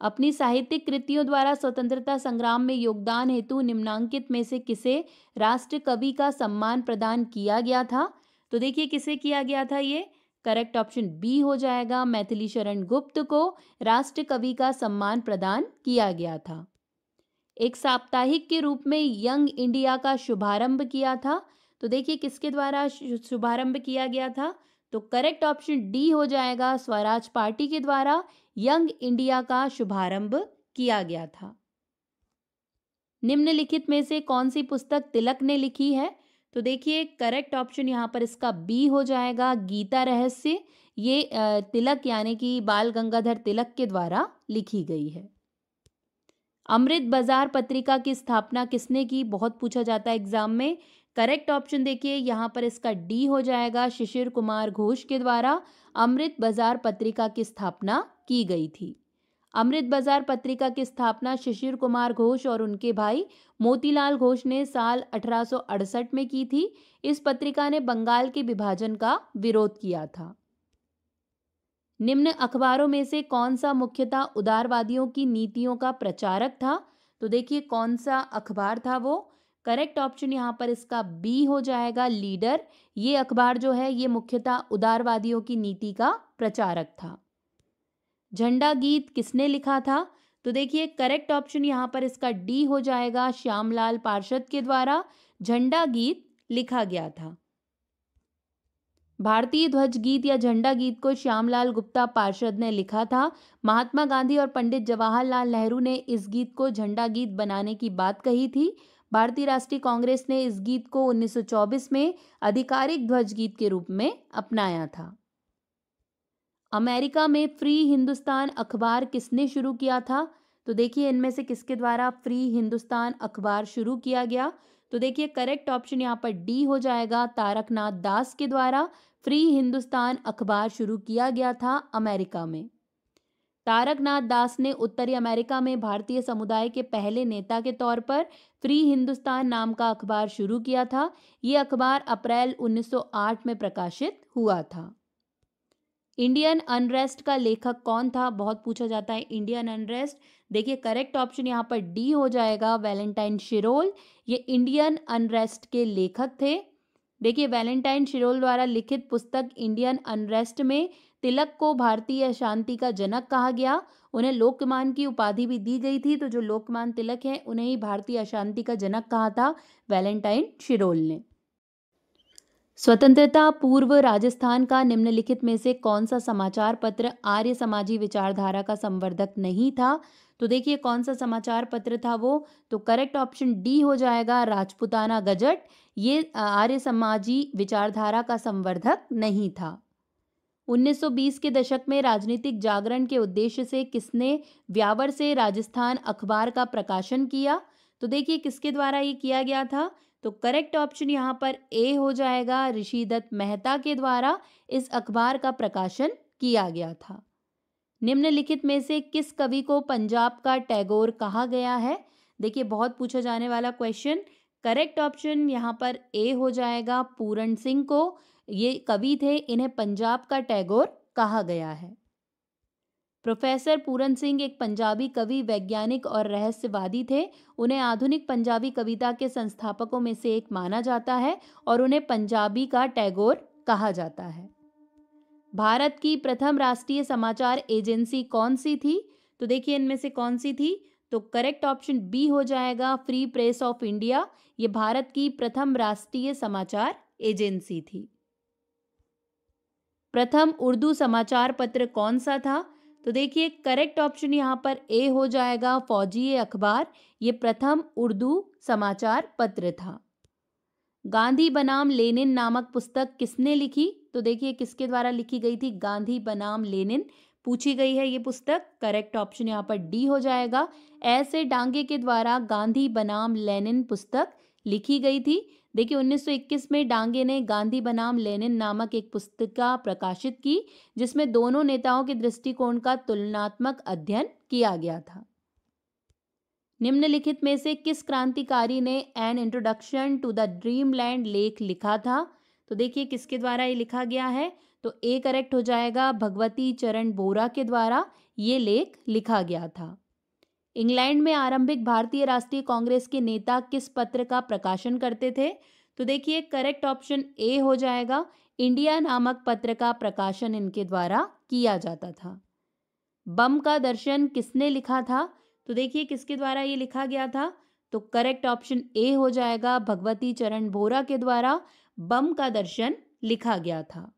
अपनी साहित्यिक कृतियों द्वारा स्वतंत्रता संग्राम में योगदान हेतु निम्नांकित में से किसे राष्ट्र कवि का सम्मान प्रदान किया गया था? तो देखिए किसे किया गया था ये? करेक्ट ऑप्शन बी हो जाएगा, मैथिली शरण गुप्त को राष्ट्र कवि का सम्मान प्रदान किया गया था। एक साप्ताहिक के रूप में यंग इंडिया का शुभारंभ किया था। तो देखिए किसके द्वारा शुभारंभ किया गया था? तो करेक्ट ऑप्शन डी हो जाएगा, स्वराज पार्टी के द्वारा यंग इंडिया का शुभारंभ किया गया था। निम्नलिखित में से कौन सी पुस्तक तिलक ने लिखी है? तो देखिए करेक्ट ऑप्शन यहाँ पर इसका बी हो जाएगा, गीता रहस्य। ये तिलक यानी कि बाल गंगाधर तिलक के द्वारा लिखी गई है। अमृत बाजार पत्रिका की स्थापना किसने की? बहुत पूछा जाता है एग्जाम में। करेक्ट ऑप्शन देखिए यहाँ पर इसका डी हो जाएगा, शिशिर कुमार घोष के द्वारा अमृत बाजार पत्रिका की स्थापना की गई थी। अमृत बाजार पत्रिका की स्थापना शिशिर कुमार घोष और उनके भाई मोतीलाल घोष ने साल 1868 में की थी। इस पत्रिका ने बंगाल के विभाजन का विरोध किया था। निम्न अखबारों में से कौन सा मुख्यतः उदारवादियों की नीतियों का प्रचारक था? तो देखिए कौन सा अखबार था वो? करेक्ट ऑप्शन यहाँ पर इसका बी हो जाएगा, लीडर। ये अखबार जो है ये मुख्यतः उदारवादियों की नीति का प्रचारक था। झंडा गीत किसने लिखा था? तो देखिए करेक्ट ऑप्शन यहाँ पर इसका डी हो जाएगा, श्यामलाल पार्षद के द्वारा झंडा गीत लिखा गया था। भारतीय ध्वज गीत या झंडा गीत को श्यामलाल गुप्ता पार्षद ने लिखा था। महात्मा गांधी और पंडित जवाहरलाल नेहरू ने इस गीत को झंडा गीत बनाने की बात कही थी। भारतीय राष्ट्रीय कांग्रेस ने इस गीत को 1924 में आधिकारिक ध्वज गीत के रूप में अपनाया था। अमेरिका में फ्री हिंदुस्तान अखबार किसने शुरू किया था? तो देखिए इनमें से किसके द्वारा फ्री हिंदुस्तान अखबार शुरू किया गया? तो देखिए करेक्ट ऑप्शन यहाँ पर डी हो जाएगा, तारकनाथ दास के द्वारा फ्री हिंदुस्तान अखबार शुरू किया गया था अमेरिका में। तारकनाथ दास ने उत्तरी अमेरिका में भारतीय समुदाय के पहले नेता के तौर पर फ्री हिंदुस्तान नाम का अखबार शुरू किया था। ये अखबार अप्रैल 1908 में प्रकाशित हुआ था। इंडियन अनरेस्ट का लेखक कौन था? बहुत पूछा जाता है इंडियन अनरेस्ट। देखिए करेक्ट ऑप्शन यहाँ पर डी हो जाएगा, वैलेंटाइन शिरोल। ये इंडियन अनरेस्ट के लेखक थे। देखिए वैलेंटाइन शिरोल द्वारा लिखित पुस्तक इंडियन अनरेस्ट में तिलक को भारतीय अशांति का जनक कहा गया। उन्हें लोकमान की उपाधि भी दी गई थी। तो जो लोकमान तिलक हैं उन्हें ही भारतीय अशांति का जनक कहा था वैलेंटाइन शिरोल ने। स्वतंत्रता पूर्व राजस्थान का निम्नलिखित में से कौन सा समाचार पत्र आर्य समाजी विचारधारा का संवर्धक नहीं था? तो देखिए कौन सा समाचार पत्र था वो? तो करेक्ट ऑप्शन डी हो जाएगा, राजपुताना गजट। ये आर्य समाजी विचारधारा का संवर्धक नहीं था। 1920 के दशक में राजनीतिक जागरण के उद्देश्य से किसने व्यावर से राजस्थान अखबार का प्रकाशन किया? तो देखिए किसके द्वारा ये किया गया था? तो करेक्ट ऑप्शन यहाँ पर ए हो जाएगा, ऋषिदत्त मेहता के द्वारा इस अखबार का प्रकाशन किया गया था। निम्नलिखित में से किस कवि को पंजाब का टैगोर कहा गया है? देखिए बहुत पूछा जाने वाला क्वेश्चन। करेक्ट ऑप्शन यहाँ पर ए हो जाएगा, पूरण सिंह को ये कवि थे, इन्हें पंजाब का टैगोर कहा गया है। प्रोफेसर पूरन सिंह एक पंजाबी कवि, वैज्ञानिक और रहस्यवादी थे। उन्हें आधुनिक पंजाबी कविता के संस्थापकों में से एक माना जाता है और उन्हें पंजाबी का टैगोर कहा जाता है। भारत की प्रथम राष्ट्रीय समाचार एजेंसी कौन सी थी? तो देखिए इनमें से कौन सी थी? तो करेक्ट ऑप्शन बी हो जाएगा, फ्री प्रेस ऑफ इंडिया। ये भारत की प्रथम राष्ट्रीय समाचार एजेंसी थी। प्रथम उर्दू समाचार पत्र कौन सा था? तो तो देखिए करेक्ट ऑप्शन यहाँ पर ए हो जाएगा फौजी अखबार। ये प्रथम उर्दू समाचार पत्र था। गांधी बनाम लेनिन नामक पुस्तक किसने लिखी? तो देखिए किसके द्वारा लिखी गई थी? गांधी बनाम लेनिन पूछी गई है ये पुस्तक। करेक्ट ऑप्शन यहाँ पर डी हो जाएगा। ऐसे डांगे के द्वारा गांधी बनाम लेनिन पुस्तक लिखी गई थी। देखिए 1921 में डांगे ने गांधी बनाम लेनिन नामक एक पुस्तिका प्रकाशित की, जिसमें दोनों नेताओं के दृष्टिकोण का तुलनात्मक अध्ययन किया गया था। निम्नलिखित में से किस क्रांतिकारी ने an introduction to the dreamland लेख लिखा था? तो देखिए किसके द्वारा ये लिखा गया है? तो ए करेक्ट हो जाएगा, भगवती चरण बोरा के द्वारा ये लेख लिखा गया था। इंग्लैंड में आरंभिक भारतीय राष्ट्रीय कांग्रेस के नेता किस पत्र का प्रकाशन करते थे? तो देखिए करेक्ट ऑप्शन ए हो जाएगा, इंडिया नामक पत्र का प्रकाशन इनके द्वारा किया जाता था। बम का दर्शन किसने लिखा था? तो देखिए किसके द्वारा ये लिखा गया था? तो करेक्ट ऑप्शन ए हो जाएगा, भगवती चरण बोरा के द्वारा बम का दर्शन लिखा गया था।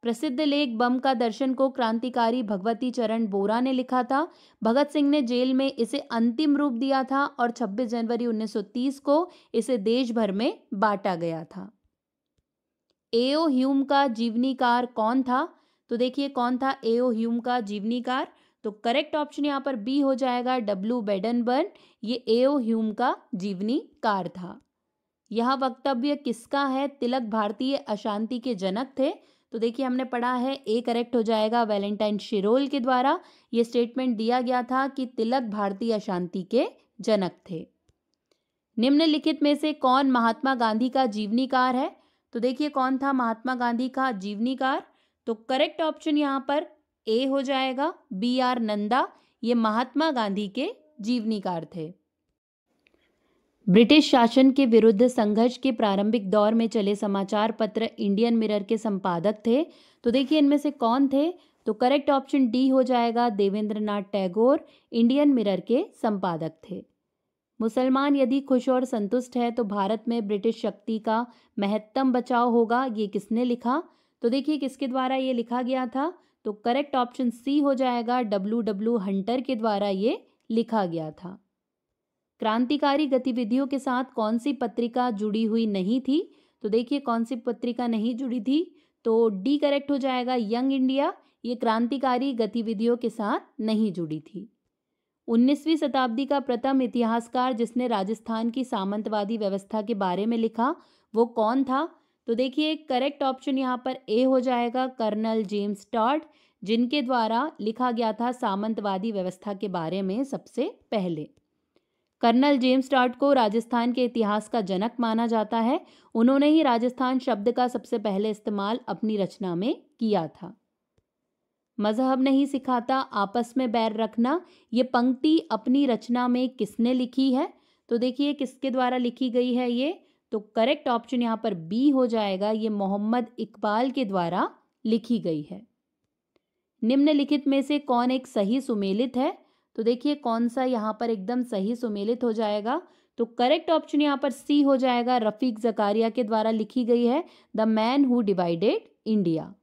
प्रसिद्ध लेख बम का दर्शन को क्रांतिकारी भगवती चरण बोरा ने लिखा था। भगत सिंह ने जेल में इसे अंतिम रूप दिया था और 26 जनवरी 1930 को इसे देश भर में बांटा गया था। एओ ह्यूम का जीवनीकार कौन था? तो देखिए कौन था एओ ह्यूम का जीवनीकार? तो करेक्ट ऑप्शन यहाँ पर बी हो जाएगा, डब्ल्यू बेडनबर्न। ये एओ ह्यूम का जीवनीकार था। यह वक्तव्य किसका है? तिलक भारतीय अशांति के जनक थे। तो देखिए हमने पढ़ा है, ए करेक्ट हो जाएगा, वैलेंटाइन शिरोल के द्वारा ये स्टेटमेंट दिया गया था कि तिलक भारतीय अशांति के जनक थे। निम्नलिखित में से कौन महात्मा गांधी का जीवनीकार है? तो देखिए कौन था महात्मा गांधी का जीवनीकार? तो करेक्ट ऑप्शन यहाँ पर ए हो जाएगा, बी आर नंदा। ये महात्मा गांधी के जीवनीकार थे। ब्रिटिश शासन के विरुद्ध संघर्ष के प्रारंभिक दौर में चले समाचार पत्र इंडियन मिरर के संपादक थे। तो देखिए इनमें से कौन थे? तो करेक्ट ऑप्शन डी हो जाएगा, देवेंद्रनाथ टैगोर इंडियन मिरर के संपादक थे। मुसलमान यदि खुश और संतुष्ट है तो भारत में ब्रिटिश शक्ति का महत्तम बचाव होगा, ये किसने लिखा? तो देखिए किसके द्वारा ये लिखा गया था? तो करेक्ट ऑप्शन सी हो जाएगा, डब्ल्यू हंटर के द्वारा ये लिखा गया था। क्रांतिकारी गतिविधियों के साथ कौन सी पत्रिका जुड़ी हुई नहीं थी? तो देखिए कौन सी पत्रिका नहीं जुड़ी थी? तो डी करेक्ट हो जाएगा, यंग इंडिया। ये क्रांतिकारी गतिविधियों के साथ नहीं जुड़ी थी। 19वीं शताब्दी का प्रथम इतिहासकार जिसने राजस्थान की सामंतवादी व्यवस्था के बारे में लिखा, वो कौन था? तो देखिए करेक्ट ऑप्शन यहाँ पर ए हो जाएगा, कर्नल जेम्स टॉड, जिनके द्वारा लिखा गया था सामंतवादी व्यवस्था के बारे में सबसे पहले। कर्नल जेम्स टॉड को राजस्थान के इतिहास का जनक माना जाता है। उन्होंने ही राजस्थान शब्द का सबसे पहले इस्तेमाल अपनी रचना में किया था। मजहब नहीं सिखाता आपस में बैर रखना, ये पंक्ति अपनी रचना में किसने लिखी है? तो देखिए किसके द्वारा लिखी गई है ये? तो करेक्ट ऑप्शन यहाँ पर बी हो जाएगा, ये मोहम्मद इकबाल के द्वारा लिखी गई है। निम्नलिखित में से कौन एक सही सुमेलित है? तो देखिए कौन सा यहाँ पर एकदम सही सुमेलित हो जाएगा? तो करेक्ट ऑप्शन यहाँ पर सी हो जाएगा, रफीक जकारिया के द्वारा लिखी गई है, the man who divided India.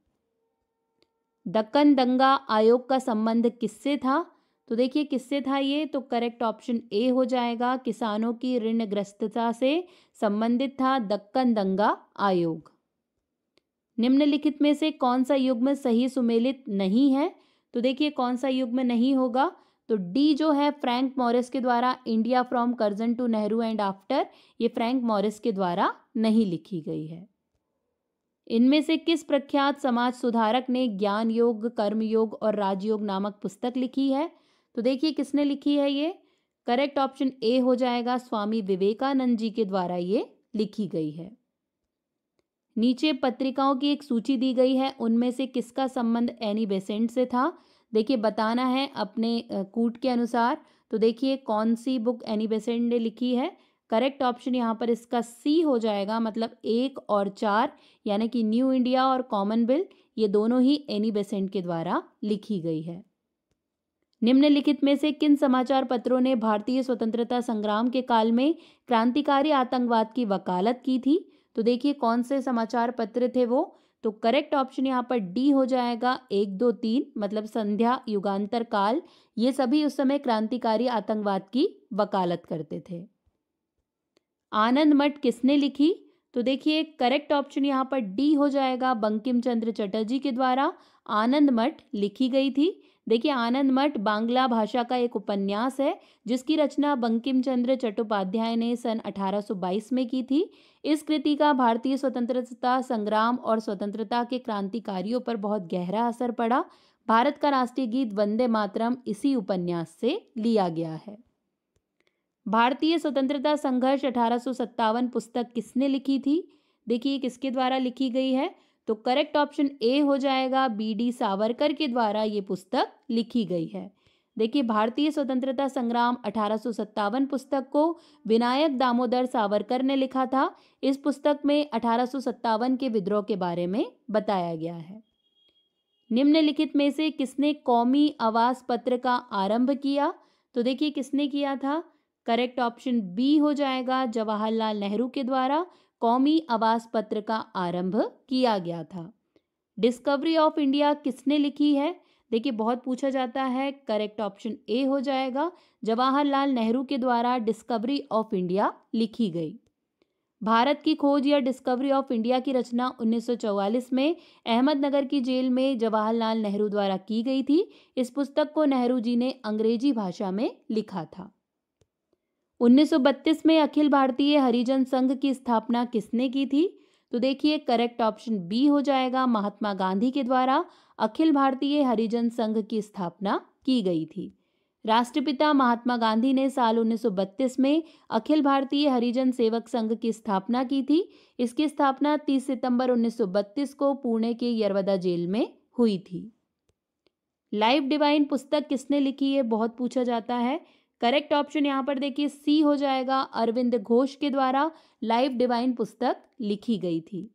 Deccan दंगा आयोग का संबंध किससे था? तो देखिए किससे था ये? तो करेक्ट ऑप्शन ए हो जाएगा, किसानों की ऋणग्रस्तता से संबंधित था दक्कन दंगा आयोग। निम्नलिखित में से कौन सा युग्म सही सुमेलित नहीं है? तो देखिए कौन सा युग्म नहीं होगा? तो डी जो है फ्रैंक मॉरिस के द्वारा India from Curzon to Nehru and after, ये फ्रैंक मॉरिस के द्वारा नहीं लिखी गई है। इनमें से किस प्रख्यात समाज सुधारक ने ज्ञान योग, कर्म योग और राजयोग नामक पुस्तक लिखी है? तो देखिए किसने लिखी है ये? करेक्ट ऑप्शन ए हो जाएगा, स्वामी विवेकानंद जी के द्वारा ये लिखी गई है। नीचे पत्रिकाओं की एक सूची दी गई है, उनमें से किसका संबंध एनी बेसेंट से था? देखिए बताना है अपने कूट के अनुसार। तो देखिए कौन सी बुक एनी बेसेंट ने लिखी है? करेक्ट ऑप्शन यहाँ पर इसका सी हो जाएगा, मतलब 1 और 4 यानी कि न्यू इंडिया और कॉमनवेल्थ, ये दोनों ही एनी बेसेंट के द्वारा लिखी गई है। निम्नलिखित में से किन समाचार पत्रों ने भारतीय स्वतंत्रता संग्राम के काल में क्रांतिकारी आतंकवाद की वकालत की थी? तो देखिए कौन से समाचार पत्र थे वो? तो करेक्ट ऑप्शन यहाँ पर डी हो जाएगा। 1, 2, 3 मतलब संध्या, युगांतर काल, ये सभी उस समय क्रांतिकारी आतंकवाद की वकालत करते थे। आनंद मठ किसने लिखी? तो देखिए करेक्ट ऑप्शन यहाँ पर डी हो जाएगा, बंकिम चंद्र चटर्जी के द्वारा आनंद मठ लिखी गई थी। देखिए आनंद मठ बांग्ला भाषा का एक उपन्यास है जिसकी रचना बंकिम चंद्र चट्टोपाध्याय ने सन 1822 में की थी। इस कृति का भारतीय स्वतंत्रता संग्राम और स्वतंत्रता के क्रांतिकारियों पर बहुत गहरा असर पड़ा। भारत का राष्ट्रीय गीत वंदे मातरम इसी उपन्यास से लिया गया है। भारतीय स्वतंत्रता संघर्ष 1857 पुस्तक किसने लिखी थी? देखिए किसके द्वारा लिखी गई है? तो करेक्ट ऑप्शन ए हो जाएगा, बी.डी. सावरकर के द्वारा ये पुस्तक लिखी गई है। देखिए भारतीय स्वतंत्रता संग्राम 1857 पुस्तक को विनायक दामोदर सावरकर ने लिखा था। इस पुस्तक में 1857 के विद्रोह के बारे में बताया गया है। निम्नलिखित में से किसने कौमी आवास पत्र का आरंभ किया? तो देखिए किसने किया था? करेक्ट ऑप्शन बी हो जाएगा, जवाहरलाल नेहरू के द्वारा कौमी आवास पत्र का आरंभ किया गया था। डिस्कवरी ऑफ इंडिया किसने लिखी है? देखिए बहुत पूछा जाता है। करेक्ट ऑप्शन ए हो जाएगा, जवाहरलाल नेहरू के द्वारा डिस्कवरी ऑफ इंडिया लिखी गई। भारत की खोज या डिस्कवरी ऑफ इंडिया की रचना 1944 में अहमदनगर की जेल में जवाहरलाल नेहरू द्वारा की गई थी। इस पुस्तक को नेहरू जी ने अंग्रेजी भाषा में लिखा था। 1932 में अखिल भारतीय हरिजन संघ की स्थापना किसने की थी? तो देखिए करेक्ट ऑप्शन बी हो जाएगा, महात्मा गांधी के द्वारा अखिल भारतीय हरिजन संघ की स्थापना की गई थी। राष्ट्रपिता महात्मा गांधी ने साल 1932 में अखिल भारतीय हरिजन सेवक संघ की स्थापना की थी। इसकी स्थापना 30 सितंबर 1932 को पुणे के यरवदा जेल में हुई थी। लाइफ डिवाइन पुस्तक किसने लिखी है? बहुत पूछा जाता है। करेक्ट ऑप्शन यहाँ पर देखिए सी हो जाएगा, अरविंद घोष के द्वारा लाइफ डिवाइन पुस्तक लिखी गई थी।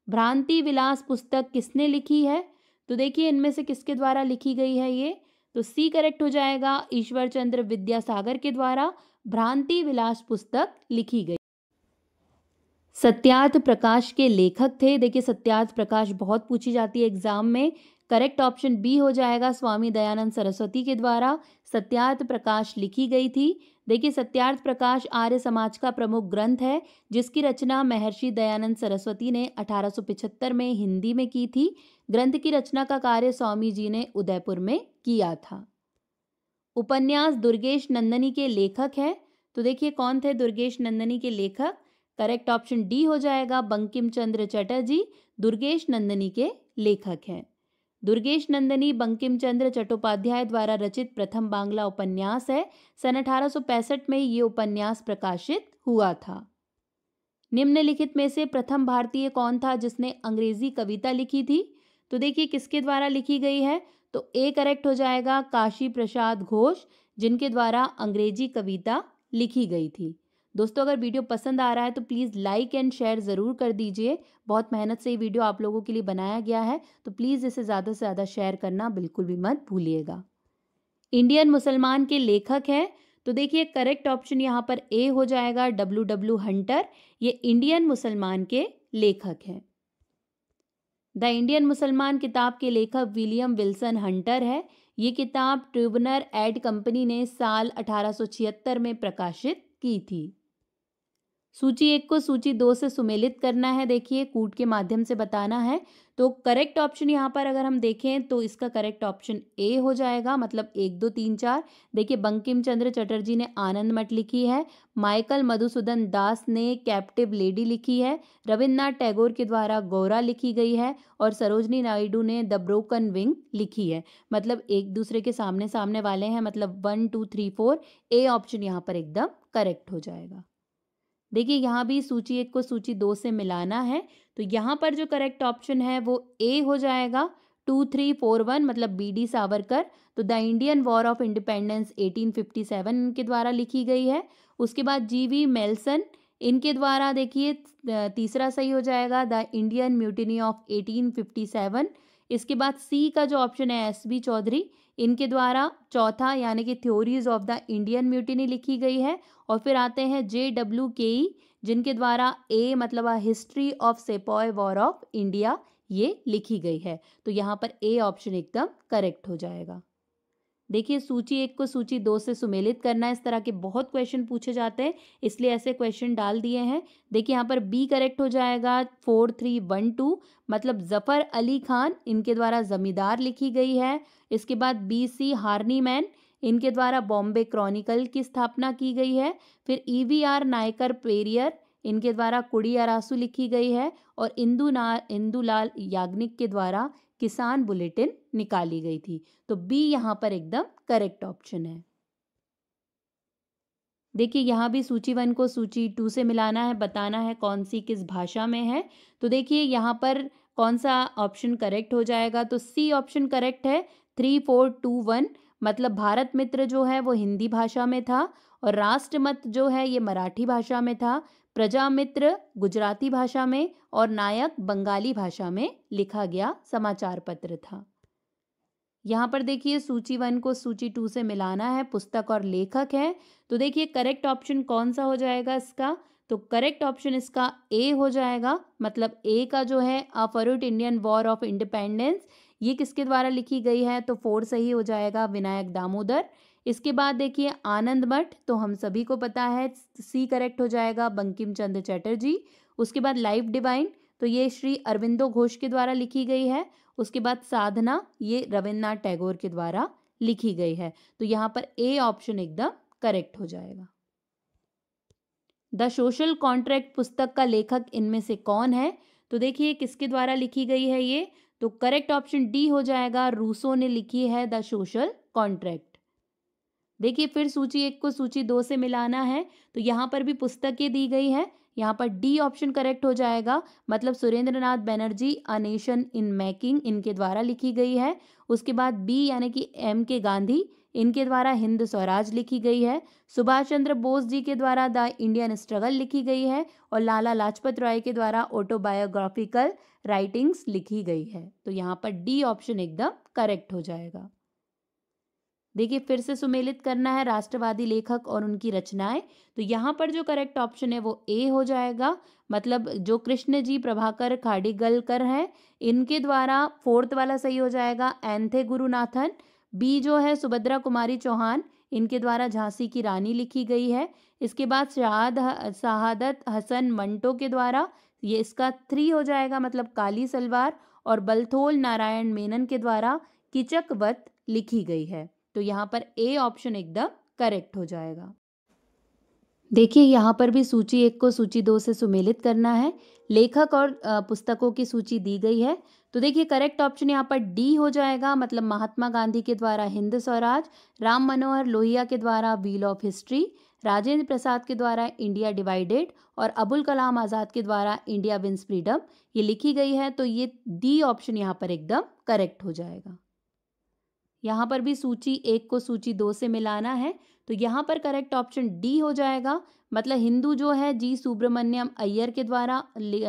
भ्रांति विलास पुस्तक किसने लिखी है? तो देखिए इनमें से किसके द्वारा लिखी गई है ये? तो सी करेक्ट हो जाएगा, ईश्वर चंद्र विद्यासागर के द्वारा भ्रांति विलास पुस्तक लिखी गई। सत्यार्थ प्रकाश के लेखक थे। देखिए सत्यार्थ प्रकाश बहुत पूछी जाती है एग्जाम में। करेक्ट ऑप्शन बी हो जाएगा, स्वामी दयानंद सरस्वती के द्वारा सत्यार्थ प्रकाश लिखी गई थी। देखिए सत्यार्थ प्रकाश आर्य समाज का प्रमुख ग्रंथ है जिसकी रचना महर्षि दयानंद सरस्वती ने 1875 में हिंदी में की थी। ग्रंथ की रचना का कार्य स्वामी जी ने उदयपुर में किया था। उपन्यास दुर्गेश नंदनी के लेखक हैं। तो देखिए कौन थे दुर्गेश नंदनी के लेखक? करेक्ट ऑप्शन डी हो जाएगा, बंकिम चंद्र चटर्जी दुर्गेश नंदनी के लेखक हैं। दुर्गेश नंदनी बंकिम चंद्र चट्टोपाध्याय द्वारा रचित प्रथम बांग्ला उपन्यास है। सन 1865 में ये उपन्यास प्रकाशित हुआ था। निम्नलिखित में से प्रथम भारतीय कौन था जिसने अंग्रेजी कविता लिखी थी? तो देखिए किसके द्वारा लिखी गई है? तो ए करेक्ट हो जाएगा, काशी प्रसाद घोष जिनके द्वारा अंग्रेजी कविता लिखी गई थी। दोस्तों अगर वीडियो पसंद आ रहा है तो प्लीज़ लाइक एंड शेयर ज़रूर कर दीजिए। बहुत मेहनत से ये वीडियो आप लोगों के लिए बनाया गया है तो प्लीज़ इसे ज़्यादा से ज़्यादा शेयर करना बिल्कुल भी मत भूलिएगा। इंडियन मुसलमान के लेखक हैं। तो देखिए करेक्ट ऑप्शन यहाँ पर ए हो जाएगा, डब्ल्यू हंटर। ये इंडियन मुसलमान के लेखक हैं। द इंडियन मुसलमान किताब के लेखक विलियम विल्सन हंटर है। ये किताब ट्यूबनर एड कंपनी ने साल 1876 में प्रकाशित की थी। सूची 1 को सूची 2 से सुमेलित करना है। देखिए कूट के माध्यम से बताना है। तो करेक्ट ऑप्शन यहाँ पर अगर हम देखें तो इसका करेक्ट ऑप्शन ए हो जाएगा, मतलब 1, 2, 3, 4। देखिए बंकिम चंद्र चटर्जी ने आनंद मठ लिखी है। माइकल मधुसूदन दास ने कैप्टिव लेडी लिखी है। रविन्द्रनाथ टैगोर के द्वारा गौरा लिखी गई है और सरोजनी नायडू ने द ब्रोकन विंग लिखी है। मतलब एक दूसरे के सामने सामने वाले हैं, मतलब 1, 2, 3, 4। ए ऑप्शन यहाँ पर एकदम करेक्ट हो जाएगा। देखिए यहाँ भी सूची 1 को सूची 2 से मिलाना है। तो यहाँ पर जो करेक्ट ऑप्शन है वो ए हो जाएगा, 2, 3, 4, 1 मतलब बी.डी. सावरकर। तो the Indian war of independence 1857 के द्वारा लिखी गई है। उसके बाद जी.वी. मेल्सन इनके द्वारा देखिए तीसरा सही हो जाएगा, द इंडियन म्यूटिनी ऑफ 1857। इसके बाद सी का जो ऑप्शन है एस.बी. चौधरी इनके द्वारा चौथा यानी कि theories of the Indian mutiny लिखी गई है। और फिर आते हैं J.W. केई जिनके द्वारा ए मतलब history of sepoy war of India ये लिखी गई है। तो यहाँ पर ए ऑप्शन एकदम करेक्ट हो जाएगा। देखिए सूची 1 को सूची 2 से सुमेलित करना है। इस तरह के बहुत क्वेश्चन पूछे जाते हैं, इसलिए ऐसे क्वेश्चन डाल दिए हैं। देखिए यहाँ पर बी करेक्ट हो जाएगा 4312, मतलब जफर अली खान, इनके द्वारा जमींदार लिखी गई है। इसके बाद बी सी हार्नी मैन, इनके द्वारा बॉम्बे क्रॉनिकल की स्थापना की गई है। फिर ईवीआर नायकर पेरियर, इनके द्वारा कुड़ी अरासू लिखी गई है। और इंदुलाल याग्निक के द्वारा किसान बुलेटिन निकाली गई थी। तो बी यहाँ पर एकदम करेक्ट ऑप्शन है। देखिए यहाँ भी सूची 1 को सूची 2 से मिलाना है, बताना है कौन सी किस भाषा में है। तो देखिए यहाँ पर कौन सा ऑप्शन करेक्ट हो जाएगा, तो सी ऑप्शन करेक्ट है 3421, मतलब भारत मित्र जो है वो हिंदी भाषा में था, और राष्ट्रमत जो है ये मराठी भाषा में था, प्रजा मित्र गुजराती भाषा में, और नायक बंगाली भाषा में लिखा गया समाचार पत्र था। यहाँ पर देखिए सूची 1 को सूची 2 से मिलाना है, पुस्तक और लेखक है। तो देखिए करेक्ट ऑप्शन कौन सा हो जाएगा इसका, तो करेक्ट ऑप्शन इसका ए हो जाएगा, मतलब ए का जो है a forward Indian war of independence, ये किसके द्वारा लिखी गई है, तो 4 सही हो जाएगा, विनायक दामोदर। इसके बाद देखिए आनंद मठ, तो हम सभी को पता है सी करेक्ट हो जाएगा, बंकिम चंद्र चटर्जी। उसके बाद लाइफ डिवाइन, तो ये श्री अरविंदो घोष के द्वारा लिखी गई है। उसके बाद साधना, ये रविन्द्रनाथ टैगोर के द्वारा लिखी गई है। तो यहाँ पर ए ऑप्शन एकदम करेक्ट हो जाएगा। द सोशल कॉन्ट्रैक्ट पुस्तक का लेखक इनमें से कौन है, तो देखिए किसके द्वारा लिखी गई है ये, तो करेक्ट ऑप्शन डी हो जाएगा, रूसो ने लिखी है द सोशल कॉन्ट्रैक्ट। देखिए फिर सूची 1 को सूची 2 से मिलाना है, तो यहाँ पर भी पुस्तकें दी गई है। यहाँ पर डी ऑप्शन करेक्ट हो जाएगा, मतलब Surendranath Banerjee a nation in making, इनके द्वारा लिखी गई है। उसके बाद बी यानी कि एम के गांधी, इनके द्वारा हिंद स्वराज लिखी गई है। सुभाष चंद्र बोस जी के द्वारा द इंडियन स्ट्रगल लिखी गई है, और लाला लाजपत राय के द्वारा ऑटोबायोग्राफिकल राइटिंग्स लिखी गई है। तो यहाँ पर डी ऑप्शन एकदम करेक्ट हो जाएगा। देखिए फिर से सुमेलित करना है राष्ट्रवादी लेखक और उनकी रचनाएं, तो यहाँ पर जो करेक्ट ऑप्शन है वो ए हो जाएगा, मतलब जो कृष्ण जी प्रभाकर खाड़ीगलकर हैं, इनके द्वारा 4th वाला सही हो जाएगा, एंथे गुरुनाथन। बी जो है सुभद्रा कुमारी चौहान, इनके द्वारा झांसी की रानी लिखी गई है। इसके बाद शहादत हसन मंटो के द्वारा, ये इसका 3 हो जाएगा, मतलब काली सलवार। और बलथोल नारायण मेनन के द्वारा किचकवत लिखी गई है। तो यहाँ पर ए ऑप्शन एकदम करेक्ट हो जाएगा। देखिए यहाँ पर भी सूची 1 को सूची 2 से सुमेलित करना है, लेखक और पुस्तकों की सूची दी गई है। तो देखिए करेक्ट ऑप्शन यहाँ पर डी हो जाएगा, मतलब महात्मा गांधी के द्वारा हिंद स्वराज, राम मनोहर लोहिया के द्वारा wheel of history, Rajendra Prasad के द्वारा इंडिया डिवाइडेड, और अबुल कलाम आज़ाद के द्वारा इंडिया विंस फ्रीडम, ये लिखी गई है। तो ये डी ऑप्शन यहाँ पर एकदम करेक्ट हो जाएगा। यहाँ पर भी सूची 1 को सूची 2 से मिलाना है, तो यहाँ पर करेक्ट ऑप्शन डी हो जाएगा, मतलब हिंदू जो है जी सुब्रमण्यम अय्यर के द्वारा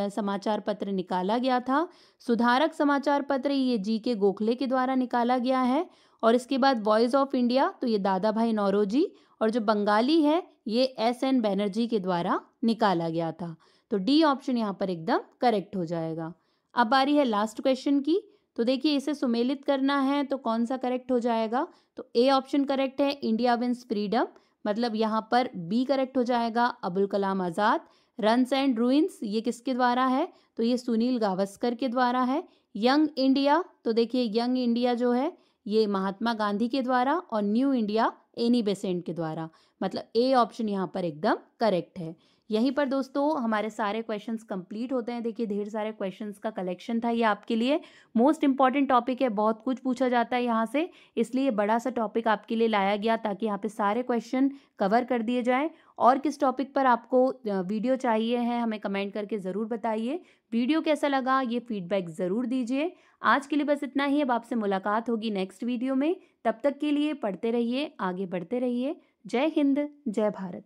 समाचार पत्र निकाला गया था। सुधारक समाचार पत्र ये जी के गोखले के द्वारा निकाला गया है। और इसके बाद वॉइस ऑफ इंडिया, तो ये दादा भाई नौरोजी, और जो बंगाली है ये एस.एन. बैनर्जी के द्वारा निकाला गया था। तो डी ऑप्शन यहाँ पर एकदम करेक्ट हो जाएगा। अब बारी है लास्ट क्वेश्चन की, तो देखिए इसे सुमेलित करना है, तो कौन सा करेक्ट हो जाएगा, तो ए ऑप्शन करेक्ट है, इंडिया विंस फ्रीडम, मतलब यहाँ पर बी करेक्ट हो जाएगा, Abul Kalam Azad. Runs and ruins ये किसके द्वारा है, तो ये सुनील गावस्कर के द्वारा है। यंग इंडिया, तो देखिए यंग इंडिया जो है ये महात्मा गांधी के द्वारा, और न्यू इंडिया एनी बेसेंट के द्वारा, मतलब ए ऑप्शन यहाँ पर एकदम करेक्ट है। यहीं पर दोस्तों हमारे सारे क्वेश्चंस कंप्लीट होते हैं। देखिए ढेर सारे क्वेश्चंस का कलेक्शन था ये आपके लिए। मोस्ट इंपॉर्टेंट टॉपिक है, बहुत कुछ पूछा जाता है यहाँ से, इसलिए बड़ा सा टॉपिक आपके लिए लाया गया ताकि यहाँ पे सारे क्वेश्चन कवर कर दिए जाएं। और किस टॉपिक पर आपको वीडियो चाहिए है हमें कमेंट करके ज़रूर बताइए। वीडियो कैसा लगा ये फीडबैक ज़रूर दीजिए। आज के लिए बस इतना ही, अब आपसे मुलाकात होगी नेक्स्ट वीडियो में। तब तक के लिए पढ़ते रहिए, आगे बढ़ते रहिए। जय हिंद, जय भारत।